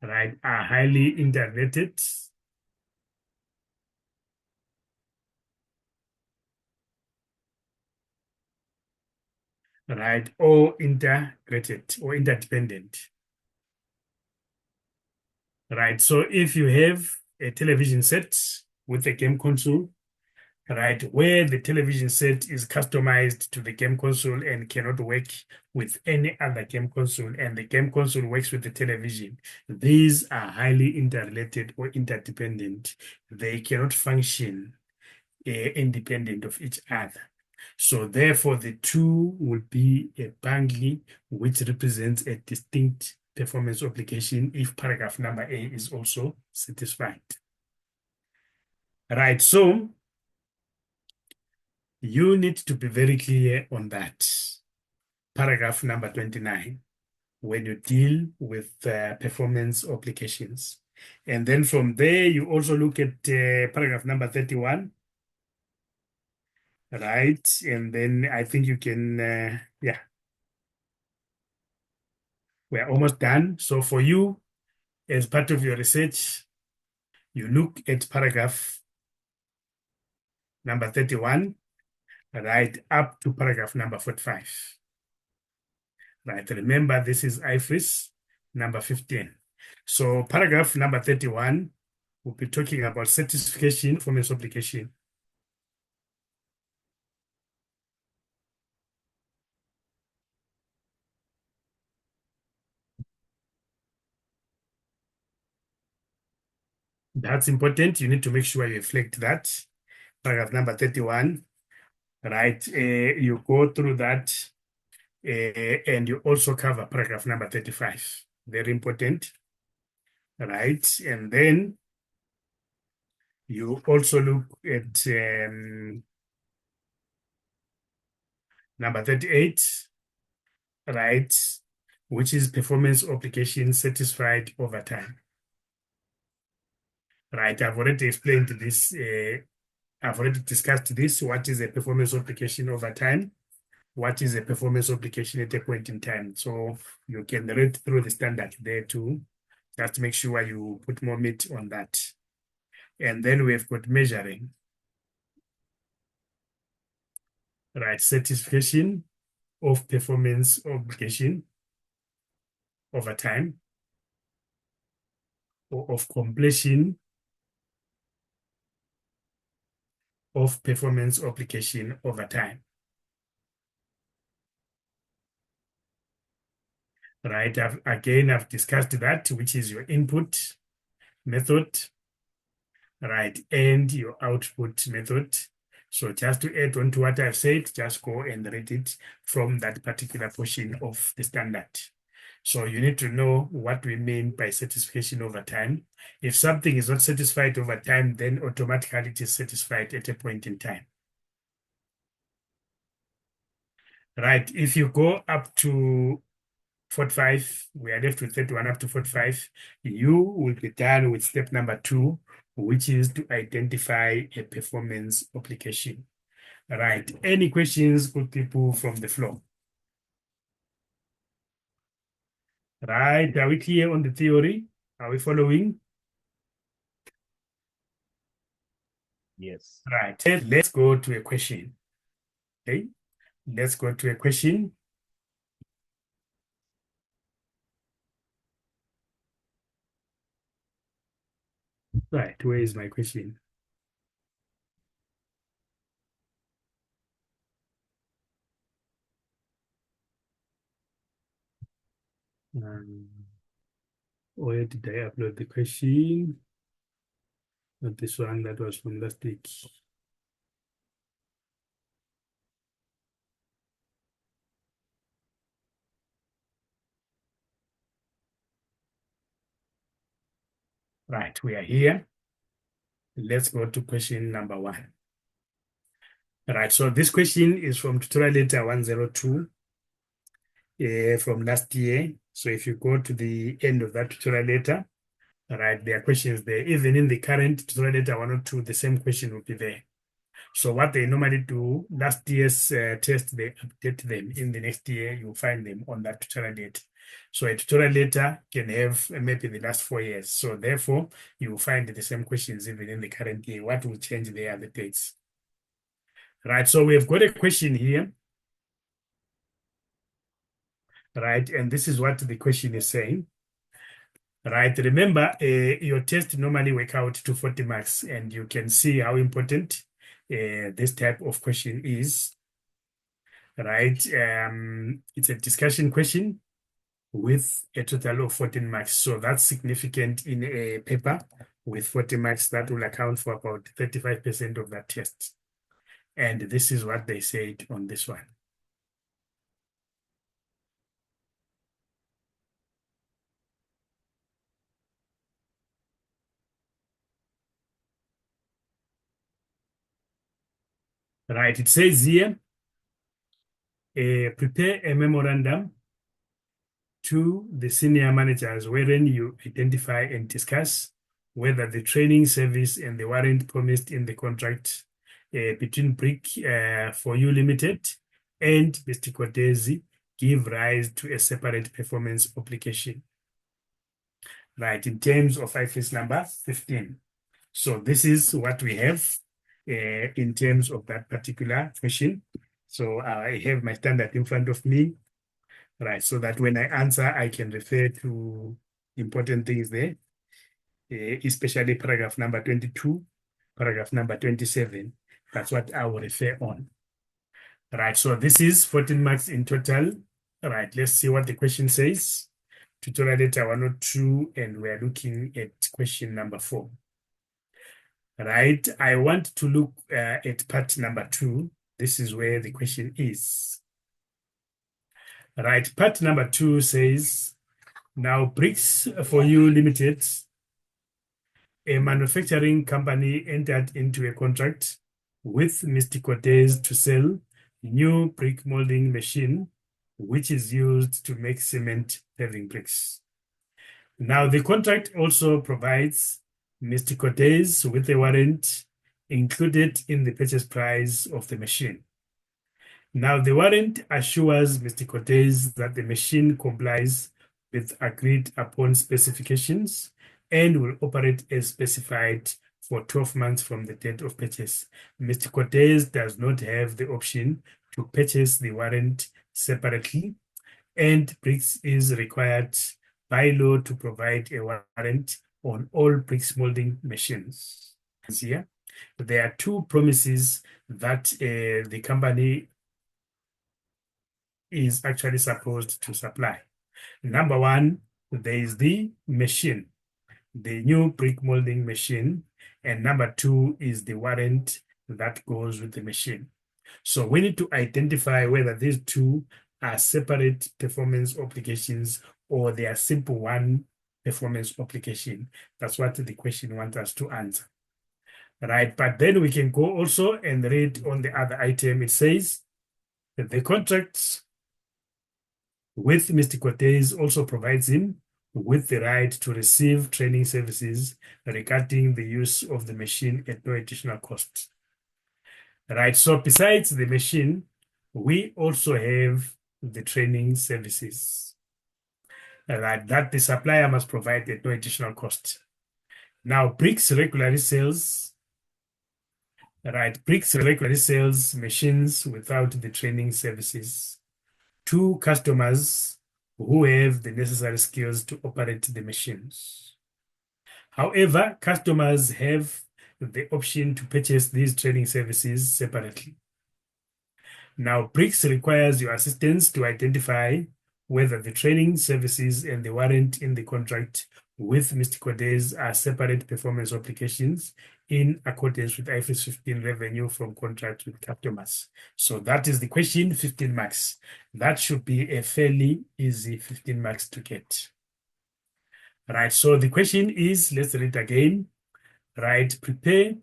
right, are highly integrated, right, or integrated or interdependent. Right, so if you have a television set with a game console, right, where the television set is customized to the game console and cannot work with any other game console, and the game console works with the television, these are highly interrelated or interdependent. They cannot function independent of each other. So therefore, the two will be a bundle which represents a distinct performance obligation if paragraph number A is also satisfied. Right, so you need to be very clear on that. Paragraph number 29, when you deal with performance obligations. And then from there, you also look at paragraph number 31, right? And then I think you can, yeah, we're almost done. So for you, as part of your research, you look at paragraph number 31, right up to paragraph number 45. Right, remember this is IFRS number 15. So paragraph number 31 will be talking about certification performance obligation. That's important. You need to make sure you reflect that. Paragraph number 31, right? You go through that and you also cover paragraph number 35. Very important, right? And then you also look at number 38, right? Which is performance obligation satisfied over time. Right, I've already explained this. I've already discussed this. What is a performance obligation over time? What is a performance obligation at a point in time? So you can read through the standard there too. Just make sure you put more meat on that. And then we've got measuring. Right, certification of performance obligation over time or of completion of performance obligation over time. Right, I've discussed that, which is your input method, right, and your output method. So just to add on to what I've said, just go and read it from that particular portion of the standard. So you need to know what we mean by satisfaction over time. If something is not satisfied over time, then automatically it is satisfied at a point in time. Right, if you go up to 45, we are left with 31 up to 45, you will be done with step number 2, which is to identify a performance application. Right, any questions, good people from the floor? Right, are we clear on the theory? Are we following? Yes. Right, let's go to a question. Okay, let's go to a question. Right, where is my question? Where did I upload the question? Not this one, that was from last week. Right, we are here. Let's go to question number 1. Right, so this question is from tutorial letter 102 from last year. So if you go to the end of that tutorial letter, right, there are questions there. Even in the current tutorial letter 102, the same question will be there. So what they normally do, last year's test, they update them. In the next year, you'll find them on that tutorial letter. So a tutorial letter can have maybe the last 4 years. So therefore, you will find the same questions even in the current year. What will change there are the dates. Right, so we've got a question here. right? And this is what the question is saying, right? Remember, your test normally work out to 40 marks, and you can see how important this type of question is, right? It's a discussion question with a total of 14 marks. So that's significant in a paper with 40 marks. That will account for about 35% of that test. And this is what they said on this one. Right, it says here, prepare a memorandum to the senior managers wherein you identify and discuss whether the training service and the warrant promised in the contract between Brick for You Limited and Mr. Cortese give rise to a separate performance obligation, right, in terms of IFRS number 15. So this is what we have in terms of that particular question. So I have my standard in front of me, right, so that when I answer, I can refer to important things there, especially paragraph number 22, paragraph number 27. That's what I will refer on. Right, so this is 14 marks in total. Right, let's see what the question says. Tutorial data 102, and we're looking at question number 4. Right, I want to look at part number 2. This is where the question is. Right, part number 2 says, now Bricks for You Limited, a manufacturing company, entered into a contract with Mr. Cortez to sell new brick molding machine, which is used to make cement paving bricks. Now, the contract also provides Mr. Cortez with a warrant included in the purchase price of the machine. Now, the warrant assures Mr. Cortez that the machine complies with agreed upon specifications and will operate as specified for 12 months from the date of purchase. Mr. Cortez does not have the option to purchase the warrant separately, and Bricks is required by law to provide a warrant on all bricks molding machines. Here, there are two promises that the company is actually supposed to supply. Number one, there is the machine, the new brick molding machine, and number two is the warrant that goes with the machine. So we need to identify whether these two are separate performance obligations or they are simple one performance obligation. That's what the question wants us to answer. Right, but then we can go also and read on the other item. It says that the contracts with Mr. Cortez also provides him with the right to receive training services regarding the use of the machine at no additional cost. Right, so besides the machine, we also have the training services, right, that the supplier must provide at no additional cost. Now, Bricks regularly sells, right, Bricks regularly sells machines without the training services to customers who have the necessary skills to operate the machines. However, customers have the option to purchase these training services separately. Now, Bricks requires your assistance to identify whether the training services and the warrant in the contract with Mr. Cortez are separate performance obligations in accordance with IFRS 15 revenue from contracts with customers. So that is the question, 15 marks. That should be a fairly easy 15 marks to get. Right, so the question is, let's read again. Right, prepare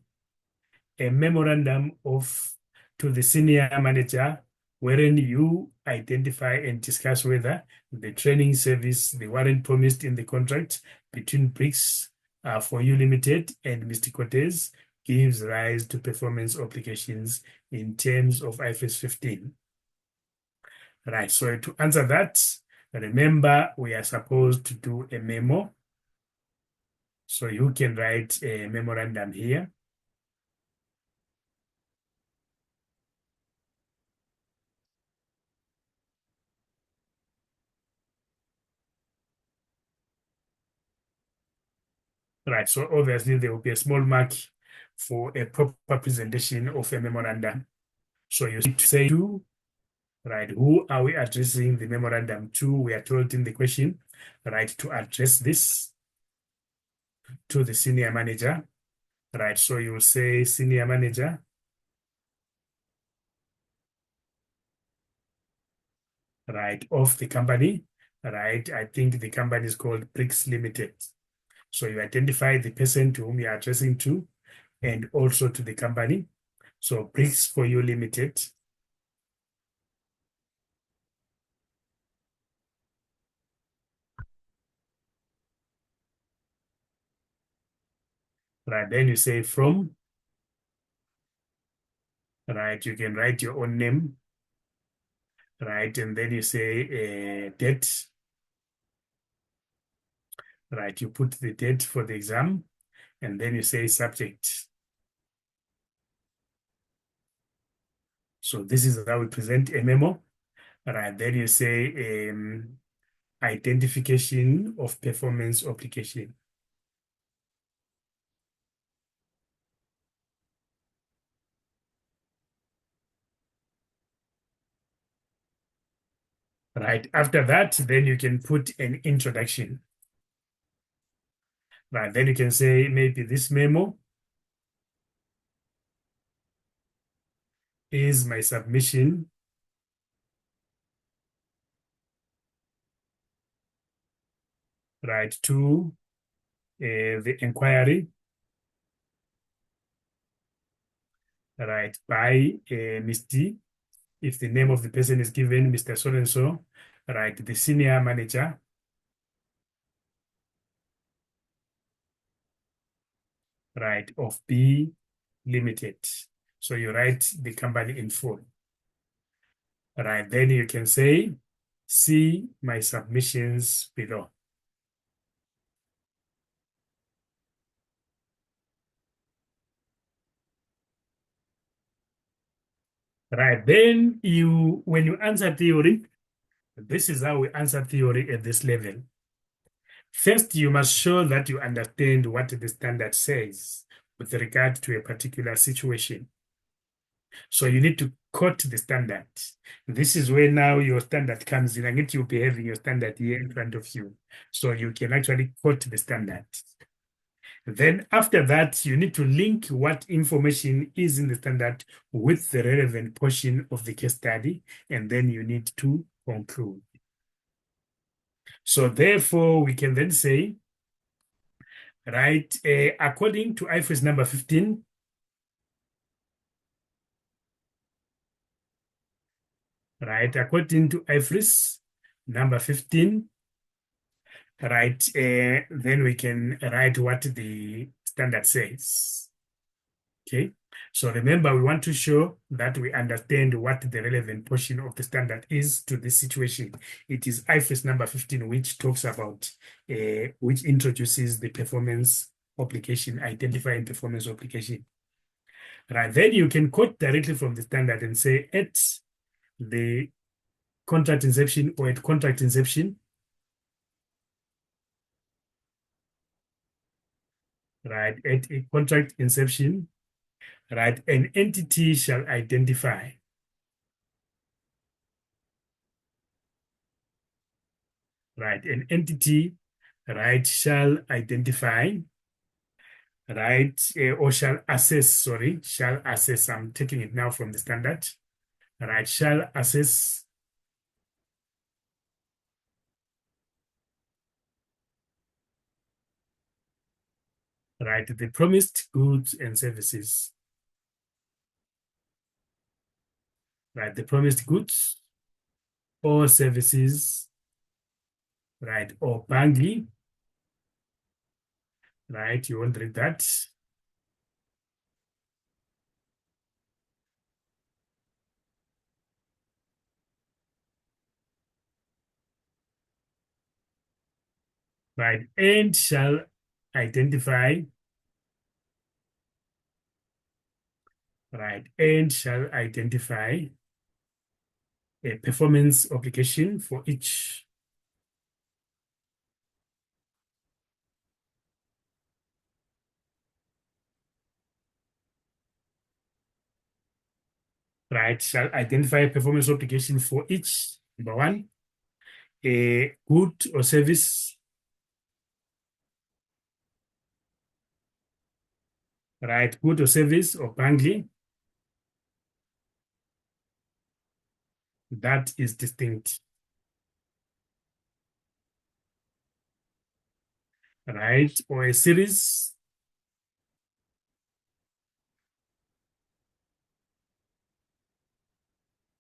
a memorandum to the senior manager wherein you identify and discuss whether the training service, the warrant promised in the contract between Bricks for You Limited and Mr. Cortez gives rise to performance obligations in terms of IFRS 15. Right, so to answer that, remember we are supposed to do a memo. So you can write a memorandum here. Right, so obviously there will be a small mark for a proper presentation of a memorandum. So you need to say to, right, who are we addressing the memorandum to? We are told in the question, right, to address this to the senior manager, right? So you will say senior manager, right, of the company, right? I think the company is called Bricks Limited. So you identify the person to whom you are addressing to and also to the company. So Bricks for you Limited. Right, then you say from, right? You can write your own name, right? And then you say date, right? You put the date for the exam, and then you say subject. So this is how we present a memo, right? Then you say identification of performance obligation. Right. After that, then you can put an introduction. Right. Then you can say maybe this memo is my submission right to the inquiry right by Mr. If the name of the person is given, Mr. So and so, right, the senior manager, right, of B Limited. So you write the company in full. Right, then you can say, see my submissions below. Right, then when you answer theory, this is how we answer theory at this level. First, you must show that you understand what the standard says with regard to a particular situation. So you need to quote the standard. This is where now your standard comes in. I need you to be having your standard here in front of you. So you can actually quote the standard. Then after that, you need to link what information is in the standard with the relevant portion of the case study, and then you need to conclude. So therefore, we can then say, right, according to IFRS number 15, right, according to IFRS number 15, right, then we can write what the standard says. Okay, so remember, we want to show that we understand what the relevant portion of the standard is to this situation. It is IFRS number 15, which talks about, which introduces the performance obligation, identifying performance obligation. Right, then you can quote directly from the standard and say at the contract inception or at contract inception, right, at a contract inception, right, an entity shall identify, right, an entity, right, shall identify, right, or shall assess, sorry, shall assess, I'm taking it now from the standard, right, shall assess, right, the promised goods and services, right, the promised goods or services, right, or bundling, right, you won't read that, right, and shall identify, right, and shall identify a performance obligation for each, right, shall identify a performance obligation for each. Number one, a good or service, right, good or service or bundle that is distinct, right, or a series,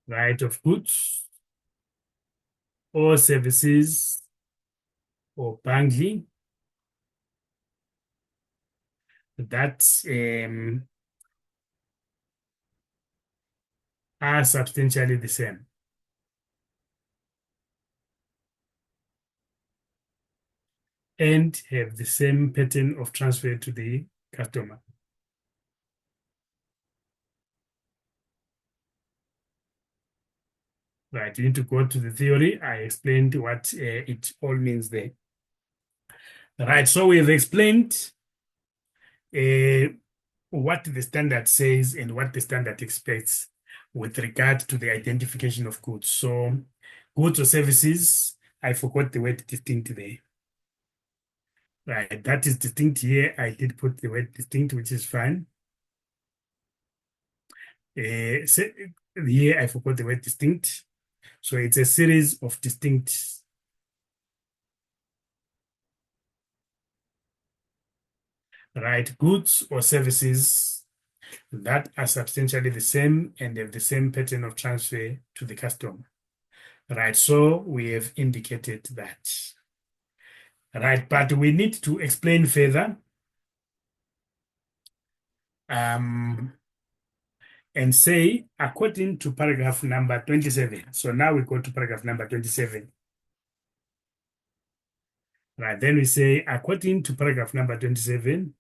right, of goods or services or bundle that are substantially the same and have the same pattern of transfer to the customer. Right, you need to go to the theory. I explained what it all means there. Right, so we've explained what the standard says and what the standard expects with regard to the identification of goods. So goods or services, I forgot the word distinct there. Right, that is distinct here. I did put the word distinct, which is fine. So here I forgot the word distinct. So it's a series of distinct, right, goods or services that are substantially the same and have the same pattern of transfer to the customer. Right, so we have indicated that. Right, but we need to explain further and say, according to paragraph number 27. So now we go to paragraph number 27. Right, then we say, according to paragraph number 27,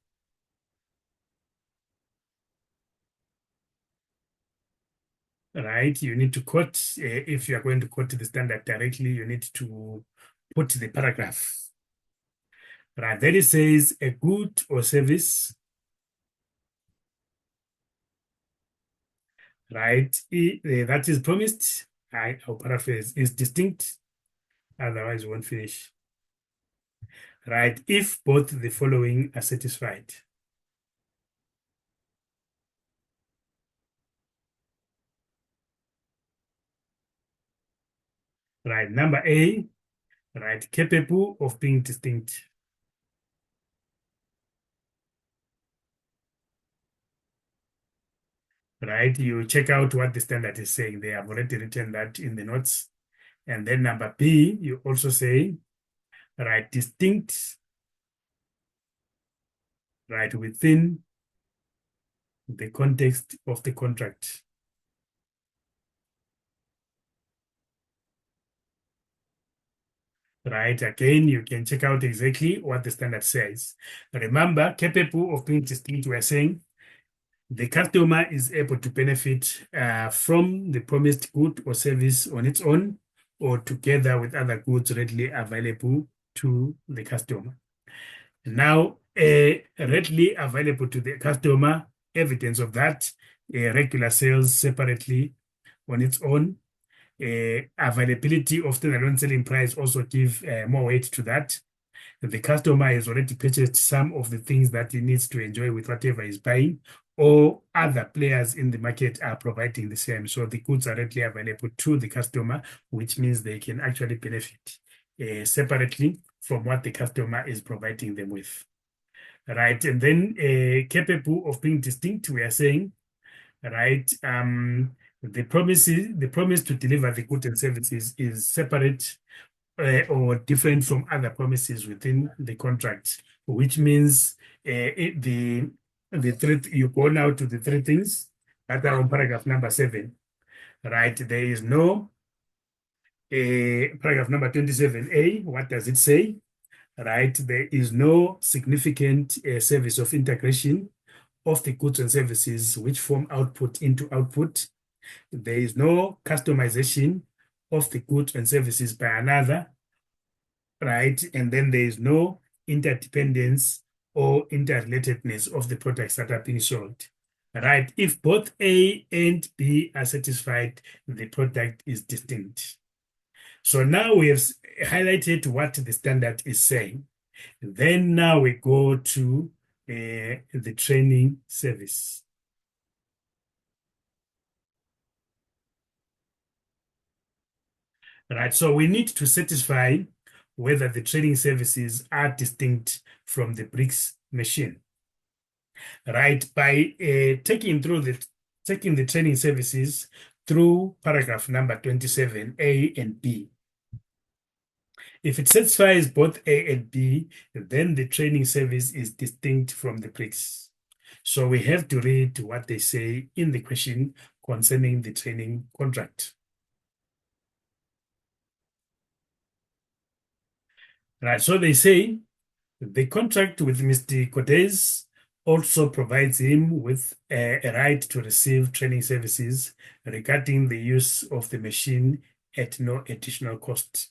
right, you need to quote, if you are going to quote the standard directly, you need to put the paragraph. Right, then it says, a good or service, right, that is promised, I'll paraphrase, is distinct, otherwise we won't finish. Right, if both the following are satisfied. Right, number A, right, capable of being distinct. Right, you check out what the standard is saying. They have already written that in the notes. And then number B, you also say, right, distinct, right, within the context of the contract. Right, again, you can check out exactly what the standard says. Remember, capable of being distinct, we're saying the customer is able to benefit from the promised good or service on its own or together with other goods readily available to the customer. Now, readily available to the customer, evidence of that, regular sales separately on its own, availability of the alone selling price also give more weight to that. The customer has already purchased some of the things that he needs to enjoy with whatever he's buying, or other players in the market are providing the same. So the goods are readily available to the customer, which means they can actually benefit separately from what the customer is providing them with. Right, and then capable of being distinct, we are saying, right, the promise to deliver the goods and services is separate or different from other promises within the contract, which means the three, you go now to the three things that are on paragraph number 7, right? There is no paragraph number 27A. What does it say? Right, there is no significant service of integration of the goods and services which form output into output. There is no customization of the goods and services by another, right? And then there is no interdependence or interrelatedness of the products that are being sold. Right? If both A and B are satisfied, the product is distinct. So now we have highlighted what the standard is saying. Then now we go to the training service. Right, so we need to satisfy whether the training services are distinct from the bricks machine. Right, by taking the training services through paragraph number 27, A and B. If it satisfies both A and B, then the training service is distinct from the bricks. So we have to read what they say in the question concerning the training contract. Right, so they say the contract with Mr. Cortez also provides him with a right to receive training services regarding the use of the machine at no additional cost.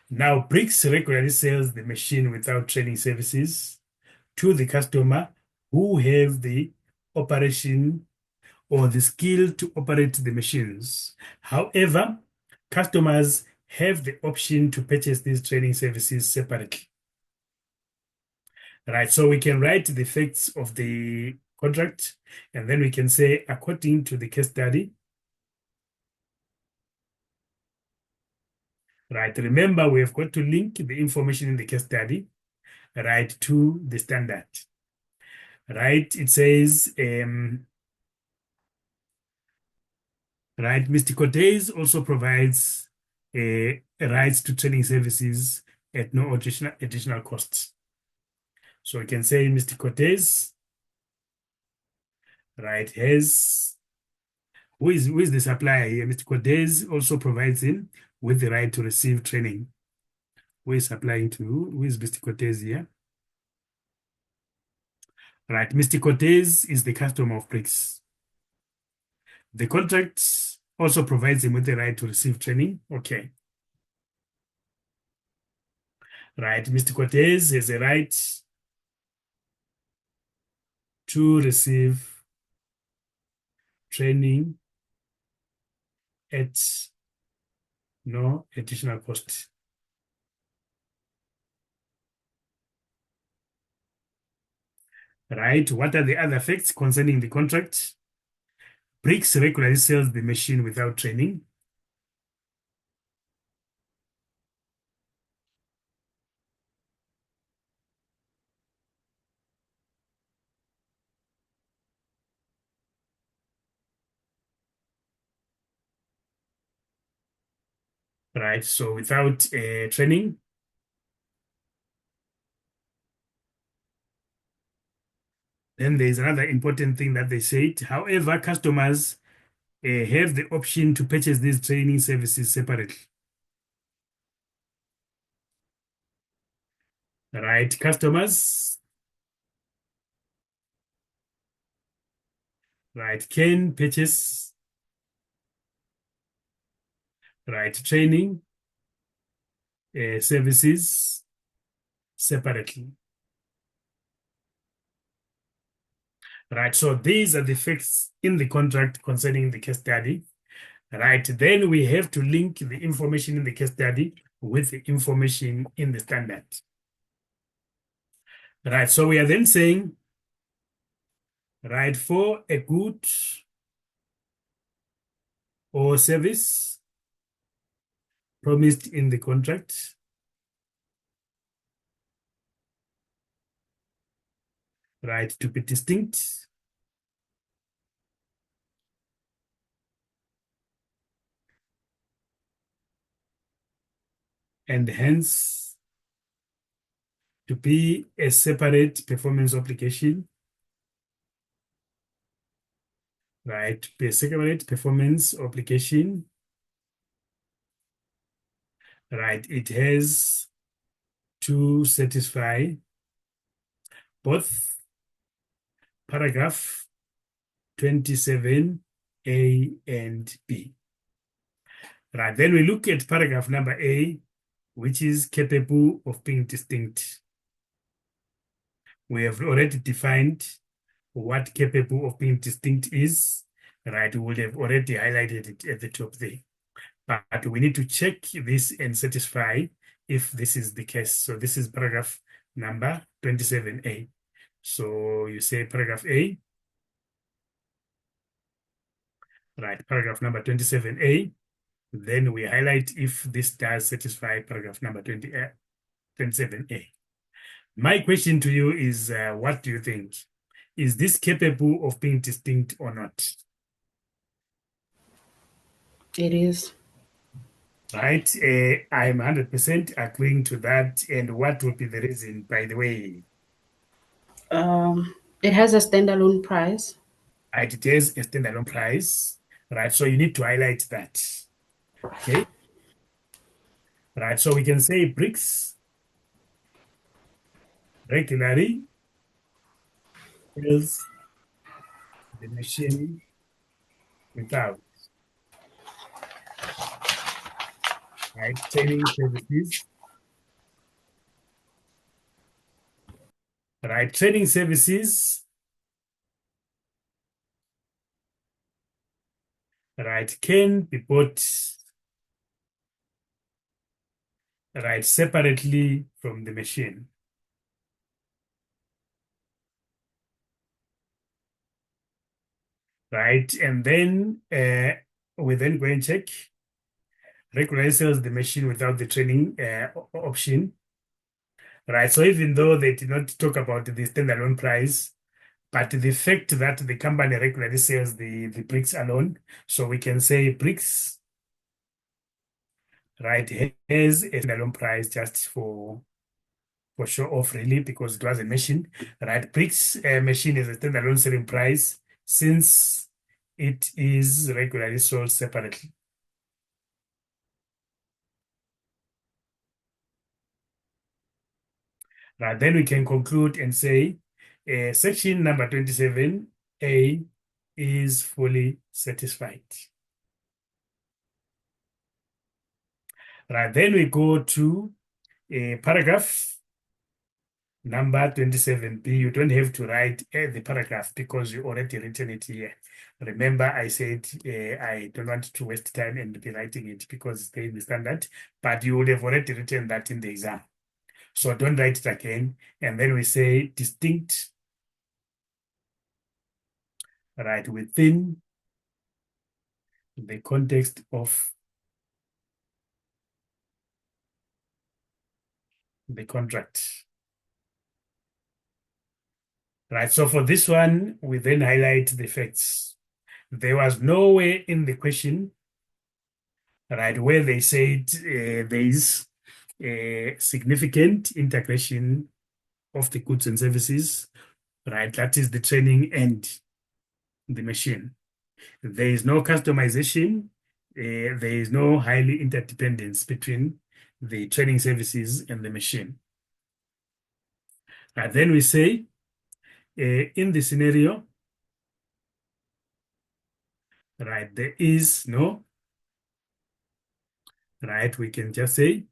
Now, Bricks regularly sells the machine without training services to the customer who have the operation or the skill to operate the machines. However, customers have the option to purchase these training services separately. Right, so we can write the facts of the contract, and then we can say, according to the case study, right, remember we have got to link the information in the case study, right, to the standard. Right, it says, right, Mr. Cortez also provides rights to training services at no additional costs. So we can say Mr. Cortez, right, has, who is the supplier here? Mr. Cortez also provides him with the right to receive training. Who is supplying to? Who is Mr. Cortez here? Right, Mr. Cortez is the customer of Bricks. The contract also provides him with the right to receive training. Okay. Right, Mr. Cortez has a right to receive training at no additional cost. Right, what are the other facts concerning the contract? Bricks regularly sells the machine without training. Right, so without training. Then there's another important thing that they said. However, customers have the option to purchase these training services separately. Right, customers, right, can purchase, right, training services separately. Right, so these are the facts in the contract concerning the case study. Right, then we have to link the information in the case study with the information in the standard. Right, so we are then saying, right, for a good or service promised in the contract, right, to be distinct, and hence to be a separate performance obligation, right, to be a separate performance obligation, right, it has to satisfy both paragraph 27, A and B. Right, then we look at paragraph number A, which is capable of being distinct. We have already defined what capable of being distinct is, right? We would have already highlighted it at the top there. But we need to check this and satisfy if this is the case. So this is paragraph number 27A. So you say paragraph A, right? Paragraph number 27A. Then we highlight if this does satisfy paragraph number 27A. My question to you is, what do you think? Is this capable of being distinct or not? It is. Right? I'm 100% agreeing to that. And what would be the reason, by the way? It has a standalone price. Right? It has a standalone price, right? So you need to highlight that. Okay? Right? So we can say bricks regularly fills the machine without, right? Training services, right? Training services, right, can be bought, right, separately from the machine. Right, and then we then go and check regularly sells the machine without the training option. Right, so even though they did not talk about the standalone price, but the fact that the company regularly sells the bricks alone, so we can say bricks, right, has a standalone price just for show off really, because it was a machine, right? Bricks machine is a standalone selling price since it is regularly sold separately. Right, then we can conclude and say section number 27A is fully satisfied. Right, then we go to paragraph number 27B. You don't have to write the paragraph because you already written it here. Remember, I said I don't want to waste time and be writing it because it's the standard, but you would have already written that in the exam. So don't write it again. And then we say distinct, right, within the context of the contract. Right, so for this one, we then highlight the facts. There was nowhere in the question, right, where they said there is a significant integration of the goods and services, right? That is the training and the machine. There is no customization. There is no highly interdependence between the training services and the machine. And then we say, in the scenario, right, there is no, right, we can just say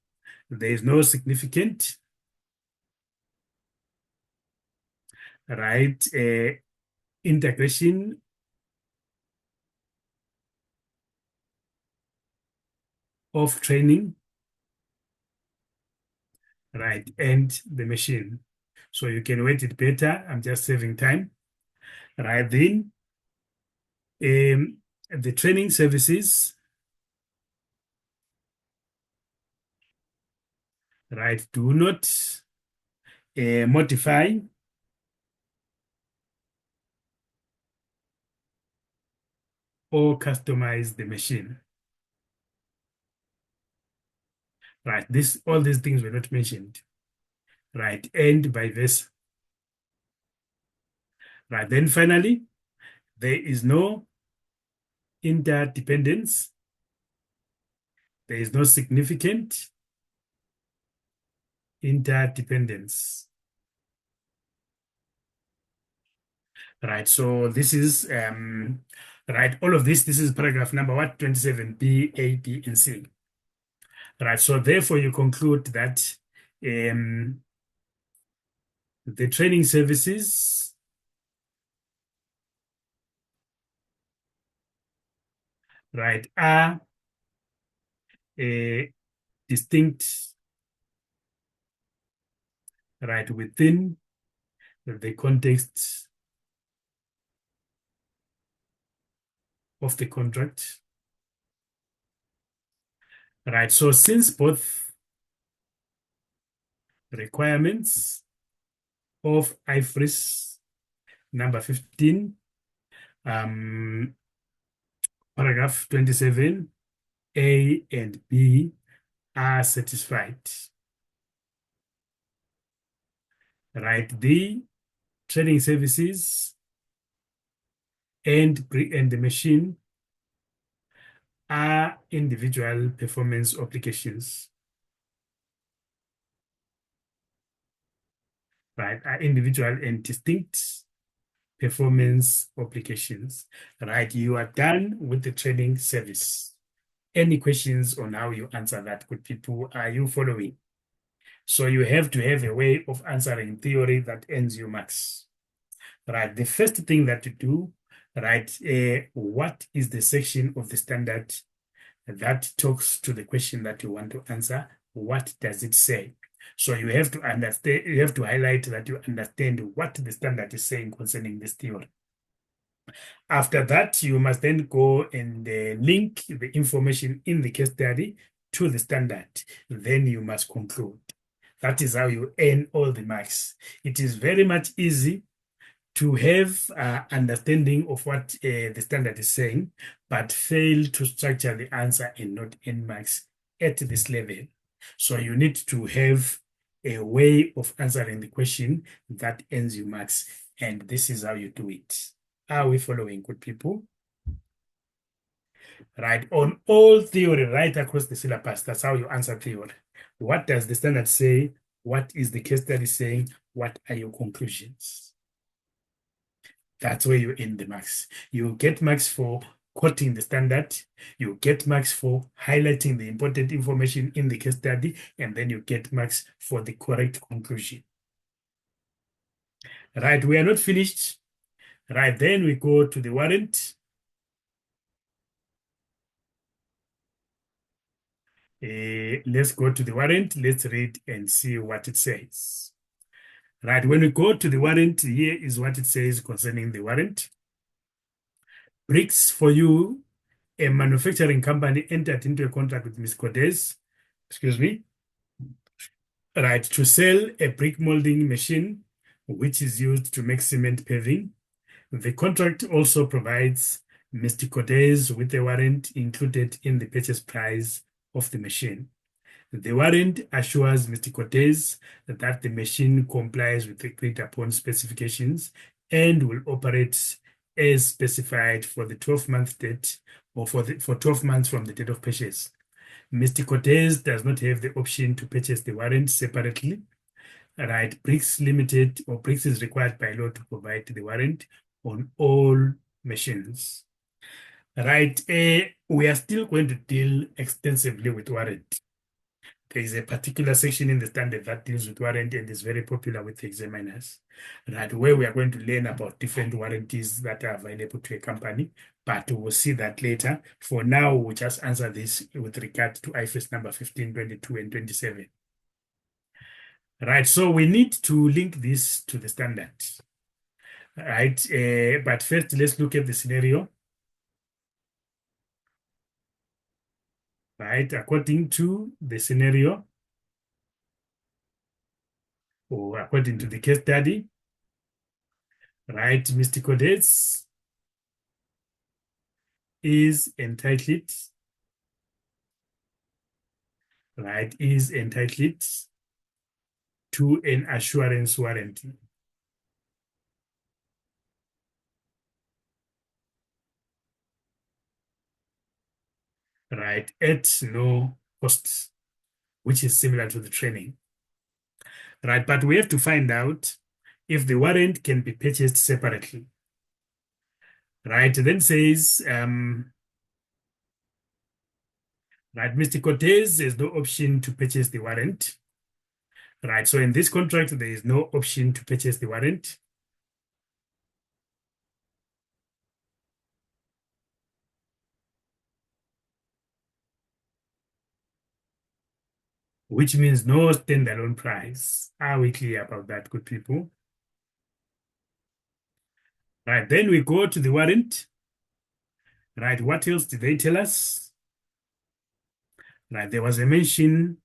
there is no significant, right, integration of training, right, and the machine. So you can wait it better. I'm just saving time. Right, then the training services, right, do not modify or customize the machine. Right, all these things were not mentioned. Right, and vice versa. Right, then finally, there is no interdependence. There is no significant interdependence. Right, so this is right, all of this is paragraph number what, 27B, A, B, and C. Right, so therefore you conclude that the training services right, are distinct, right, within the context of the contract. Right, so since both requirements of IFRS number 15, paragraph 27, A and B are satisfied. Right, the trading services and the machine are individual performance obligations. Right, are individual and distinct performance obligations. Right, you are done with the trading service. Any questions on how you answer that, good people? Are you following? So you have to have a way of answering theory that earns you marks. Right, the first thing that you do, right, what is the section of the standard that talks to the question that you want to answer? What does it say? So you have to understand, you have to highlight that you understand what the standard is saying concerning this theory. After that, you must then go and link the information in the case study to the standard. Then you must conclude. That is how you earn all the marks. It is very much easy to have understanding of what the standard is saying, but fail to structure the answer and not earn marks at this level. So you need to have a way of answering the question that earns you marks, and this is how you do it. Are we following, good people? Right, on all theory right across the syllabus, that's how you answer theory. What does the standard say? What is the case study saying? What are your conclusions? That's where you earn the marks. You get marks for quoting the standard, you get marks for highlighting the important information in the case study, and then you get marks for the correct conclusion. Right, we are not finished. Right, then we go to the warrant. Let's go to the warrant. Let's read and see what it says. Right, when we go to the warrant, here is what it says concerning the warrant. Bricks for you, a manufacturing company entered into a contract with Ms. Cordes, right, to sell a brick molding machine, which is used to make cement paving. The contract also provides Mr. Cordes with a warrant included in the purchase price of the machine. The warrant assures Mr. Cortes that the machine complies with the agreed upon specifications and will operate as specified for the 12-month date or for 12 months from the date of purchase. Mr. Cortes does not have the option to purchase the warrant separately. Right, Bricks Limited or Bricks is required by law to provide the warrant on all machines. Right, we are still going to deal extensively with warrant. There is a particular section in the standard that deals with warranty and is very popular with examiners, right, where we are going to learn about different warranties that are available to a company, but we'll see that later. For now, we'll just answer this with regard to IFRS number 15, 22, and 27. Right, so we need to link this to the standard. Right, but first let's look at the scenario. Right, according to the scenario, or according to the case study, right, Mr. Cordes is entitled, right, is entitled to an assurance warranty. Right, at no cost, which is similar to the training. Right, but we have to find out if the warrant can be purchased separately. Right, then says, right, Mr. Cortez has no option to purchase the warrant. Right, so in this contract, there is no option to purchase the warrant. which means no standalone price. Are we clear about that, good people? Right, then we go to the warrant. Right, what else did they tell us? Right, there was a mention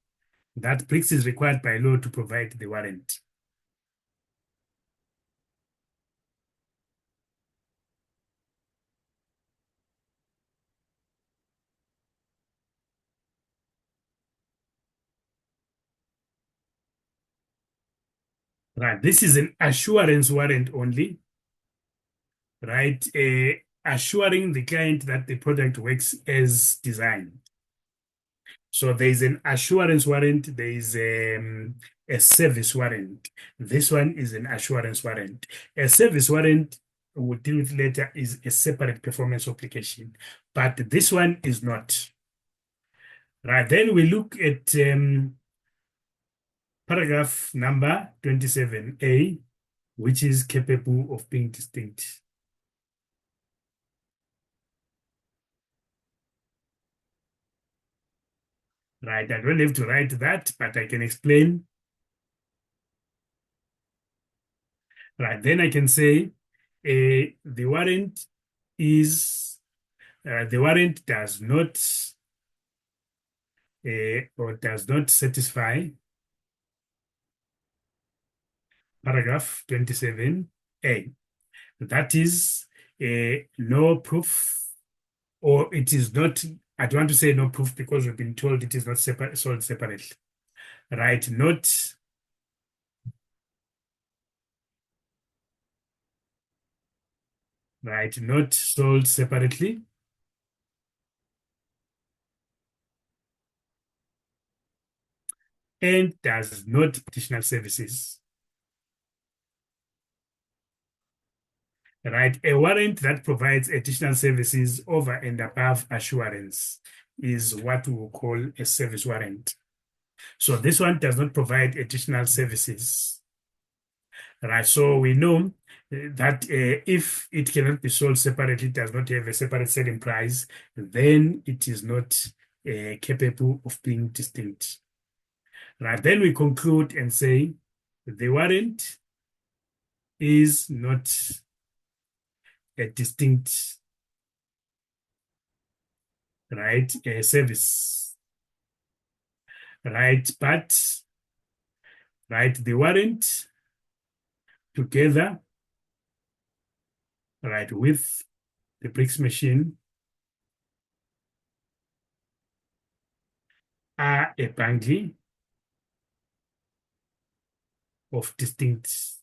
that BRICS is required by law to provide the warrant. Right, this is an assurance warrant only, right? Assuring the client that the product works as designed. So there is an assurance warrant, there is a service warrant. This one is an assurance warrant. A service warrant, we'll deal with later, is a separate performance application, but this one is not. Right, then we look at paragraph number 27A, which is capable of being distinct. Right, I don't have to write that, but I can explain. Right, then I can say the warrant is, the warrant does not or does not satisfy paragraph 27A. That is no proof, or it is not, I don't want to say no proof because we've been told it is not sold separately. Right, not sold separately. And does not additional services. Right, a warrant that provides additional services over and above assurance is what we will call a service warrant. So this one does not provide additional services. Right, so we know that if it cannot be sold separately, it does not have a separate selling price, then it is not capable of being distinct. Right, then we conclude and say the warrant is not a distinct, right, a service, right, but, right, the warrant together, right, with the BRICS machine are a bundle of distinct,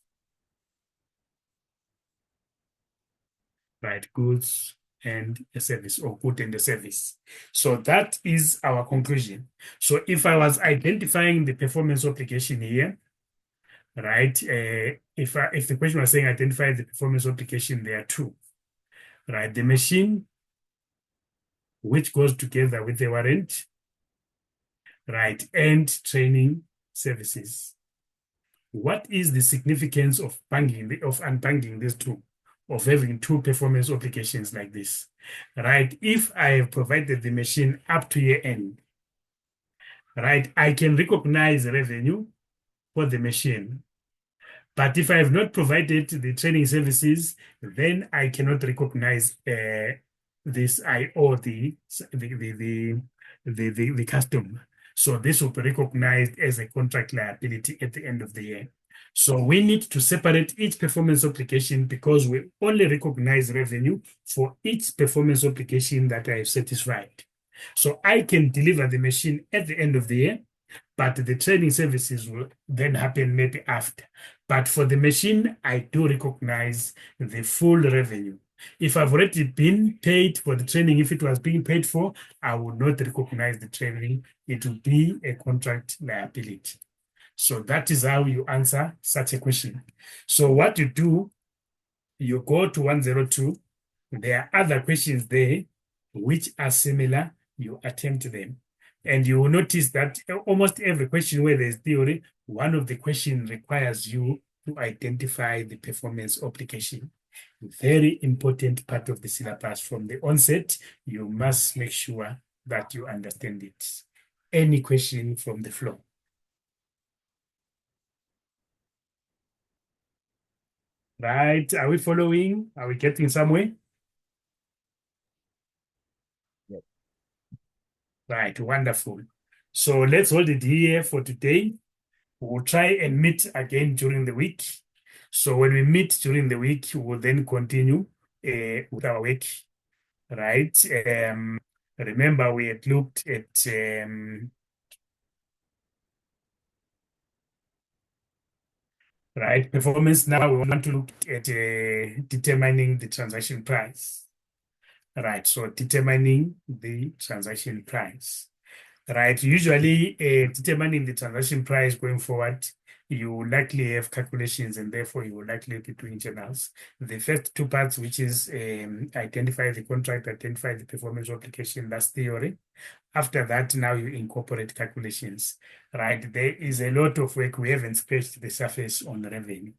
right, goods and a service, or good and a service. So that is our conclusion. So if I was identifying the performance application here, right, if the question was saying identify the performance application, there are two, right? The machine, which goes together with the warrant, right, and training services. What is the significance of unbundling these two, of having two performance applications like this, right? If I have provided the machine up to year end, right, I can recognize revenue for the machine. But if I have not provided the training services, then I cannot recognize this. I owe the customer. So this will be recognized as a contract liability at the end of the year. So we need to separate each performance application because we only recognize revenue for each performance application that I have satisfied. So I can deliver the machine at the end of the year, but the training services will then happen maybe after. But for the machine, I do recognize the full revenue. If I've already been paid for the training, if it was being paid for, I will not recognize the training. It will be a contract liability. So that is how you answer such a question. So what you do, you go to 102. There are other questions there which are similar. You attempt them. And you will notice that almost every question where there's theory, one of the questions requires you to identify the performance application. Very important part of the syllabus. From the onset, you must make sure that you understand it. Any question from the floor? Right, are we following? Are we getting somewhere? Yes. Right, wonderful. So let's hold it here for today. We'll try and meet again during the week. So when we meet during the week, we'll then continue with our work, right? Remember, we had looked at right performance. Now we want to look at determining the transaction price. Right, so determining the transaction price. Right, usually determining the transaction price going forward, you likely have calculations and therefore you will likely be doing journals. The first two parts, which is identify the contract, identify the performance obligation, that's theory. After that, now you incorporate calculations, right? There is a lot of work. We haven't scratched the surface on revenue.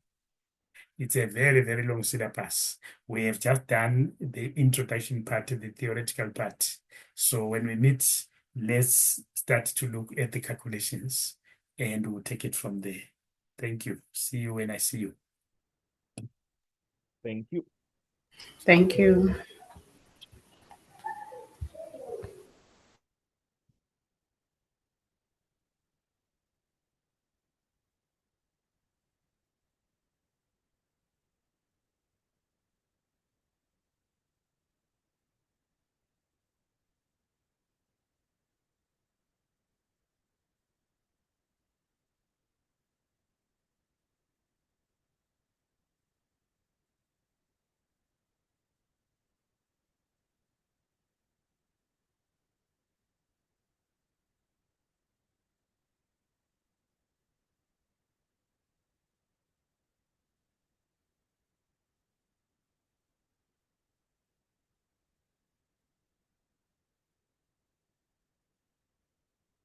It's a very, very long syllabus. We have just done the introduction part, the theoretical part. So when we meet, let's start to look at the calculations and we'll take it from there. Thank you. See you when I see you. Thank you. Thank you.